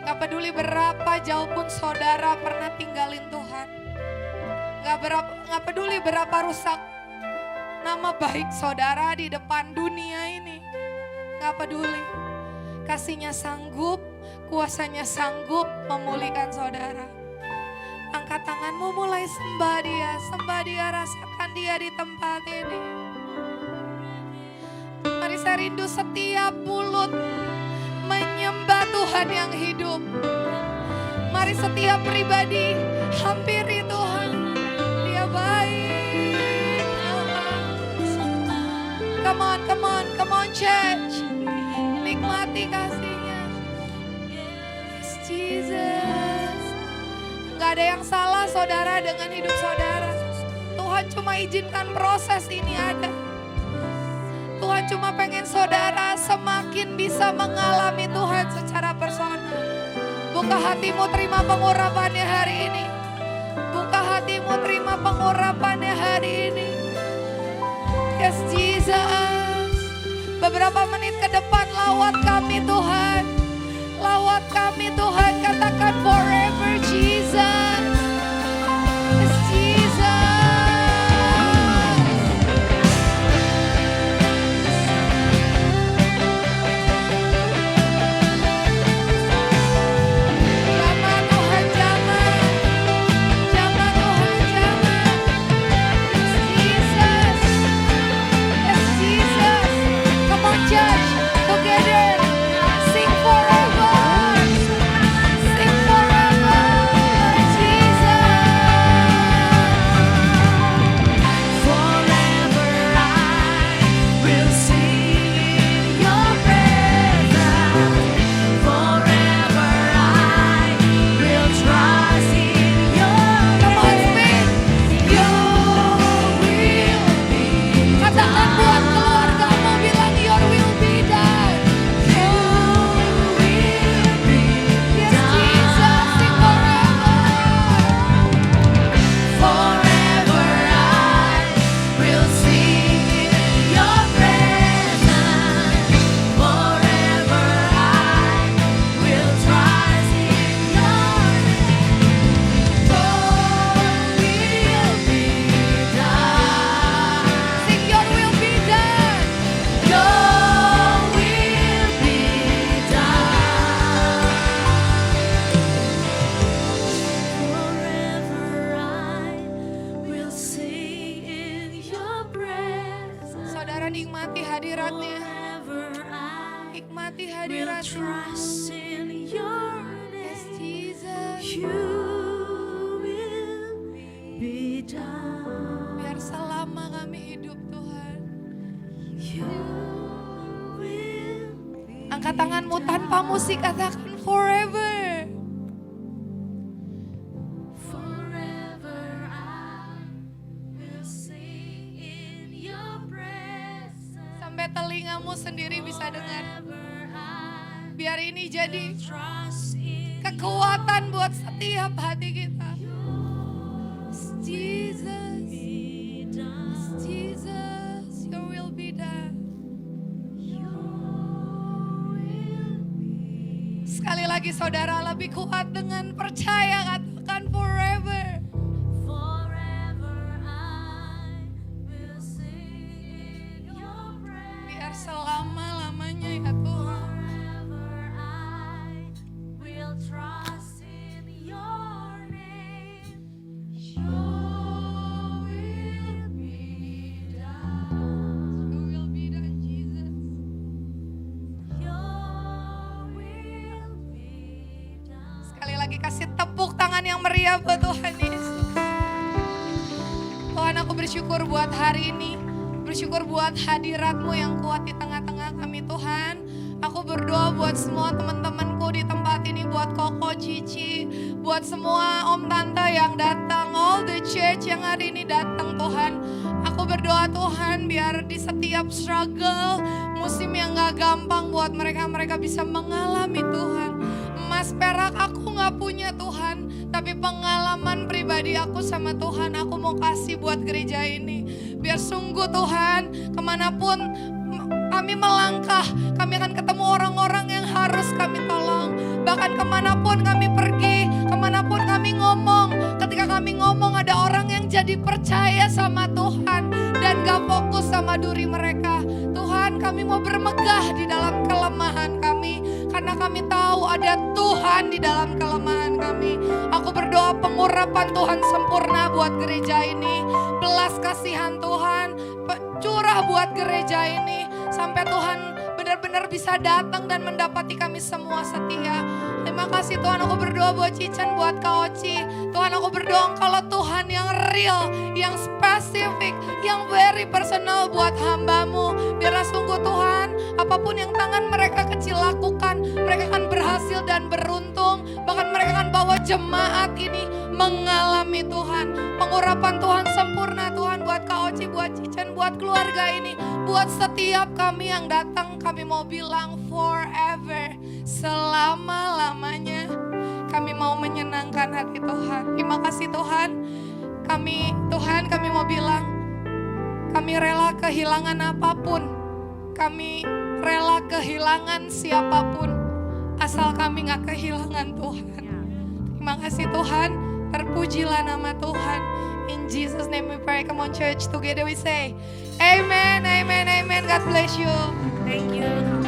gak peduli berapa jauh pun saudara pernah tinggalin Tuhan. Gak peduli berapa rusak nama baik saudara di depan dunia ini. Gak peduli. Kasihnya sanggup, kuasanya sanggup memulihkan saudara. Angkat tanganmu, mulai sembah dia, rasakan dia di tempat ini. Mari saya rindu setiap mulut menyembah Tuhan yang hidup. Mari setiap pribadi hampiri Tuhan. Dia baik. Come on church. Nikmati kasihnya. Yes, Jesus. Gak ada yang salah saudara dengan hidup saudara. Tuhan cuma izinkan proses ini ada. Tuhan cuma pengen saudara semakin bisa mengalami Tuhan secara personal. Buka hatimu, terima pengurapannya hari ini. Buka hatimu, terima pengurapannya hari ini. Yes, Jesus. Beberapa menit ke depan lawat kami Tuhan. Lawat kami Tuhan, katakan forever Jesus. Yes, Jesus. Jangan Tuhan, jangan. Jangan Tuhan, jangan. Yes, Jesus. Yes, Jesus. Come on church, together. Sing forever. Sing forever. Jesus. Forever I will sing your presence. Forever I will trust in your name. You will be. Katakan buat keluargamu, bilang your will be done. You will be. Yes, Jesus, sing forever. Forever I will sing in your presence. Forever I will trust in your name. Your will be done. Sing your will be done. Your will be done. Forever I will sing in your presence. Saudara, nikmati hadiratnya. Nikmati hadiratnya. Yes, Jesus. Biar selama kami hidup Tuhan. Angkat tanganmu tanpa musik, katakan forever. Sampai telingamu sendiri bisa dengar. Biar ini jadi kekuatan buat setiap hati kita. Jesus, Jesus, your will be done. Sekali lagi saudara, lebih kuat dengan percaya, katakan forever. Biar selama-lamanya ya Tuhan. Your will be done, Jesus. Sekali lagi kasih tepuk tangan yang meriah buat Tuhan Yesus. Tuhan, aku bersyukur buat hari ini. Bersyukur buat hadirat-Mu yang kuat di tengah-tengah kami Tuhan. Aku berdoa buat semua teman-temanku di tempat ini, buat Koko, Cici, buat semua om tante yang datang, all the church yang hari ini datang Tuhan. Aku berdoa Tuhan biar di setiap struggle, musim yang gak gampang buat mereka bisa mengalami Tuhan. Emas perak aku gak punya Tuhan, tapi pengalaman pribadi aku sama Tuhan aku mau kasih buat gereja ini. Biar sungguh Tuhan, kemanapun kami melangkah, kami akan ketemu orang-orang yang harus kemanapun kami pergi, kemanapun kami ngomong, ketika kami ngomong ada orang yang jadi percaya sama Tuhan dan gak fokus sama duri mereka. Tuhan, kami mau bermegah di dalam kelemahan kami, karena kami tahu ada Tuhan di dalam kelemahan kami. Aku berdoa pengurapan Tuhan sempurna buat gereja ini, belas kasihan Tuhan curah buat gereja ini, sampai Tuhan benar-benar bisa datang dan mendapati kami semua setia. Terima kasih Tuhan, aku berdoa buat Cican, buat Kak Oci. Tuhan, aku berdoa kalau Tuhan yang real, yang spesifik, yang very personal buat hamba-Mu. Biarlah sungguh Tuhan, apapun yang tangan mereka kecil lakukan, mereka akan berhasil dan beruntung. Bahkan mereka akan bawa jemaat ini mengalami Tuhan. Pengurapan Tuhan sempurna Tuhan buat Kak Oci, buat Cican, buat keluarga ini. Buat setiap kami yang datang, kami mau bilang forever, selama-lamanya. Kami mau menyenangkan hati Tuhan. Terima kasih Tuhan. Kami mau bilang, kami rela kehilangan apapun. Kami rela kehilangan siapapun, asal kami gak kehilangan Tuhan. Terima kasih Tuhan. Terpujilah nama Tuhan. In Jesus name we pray. Come on church, together we say Amen, amen, amen. God bless you. Thank you.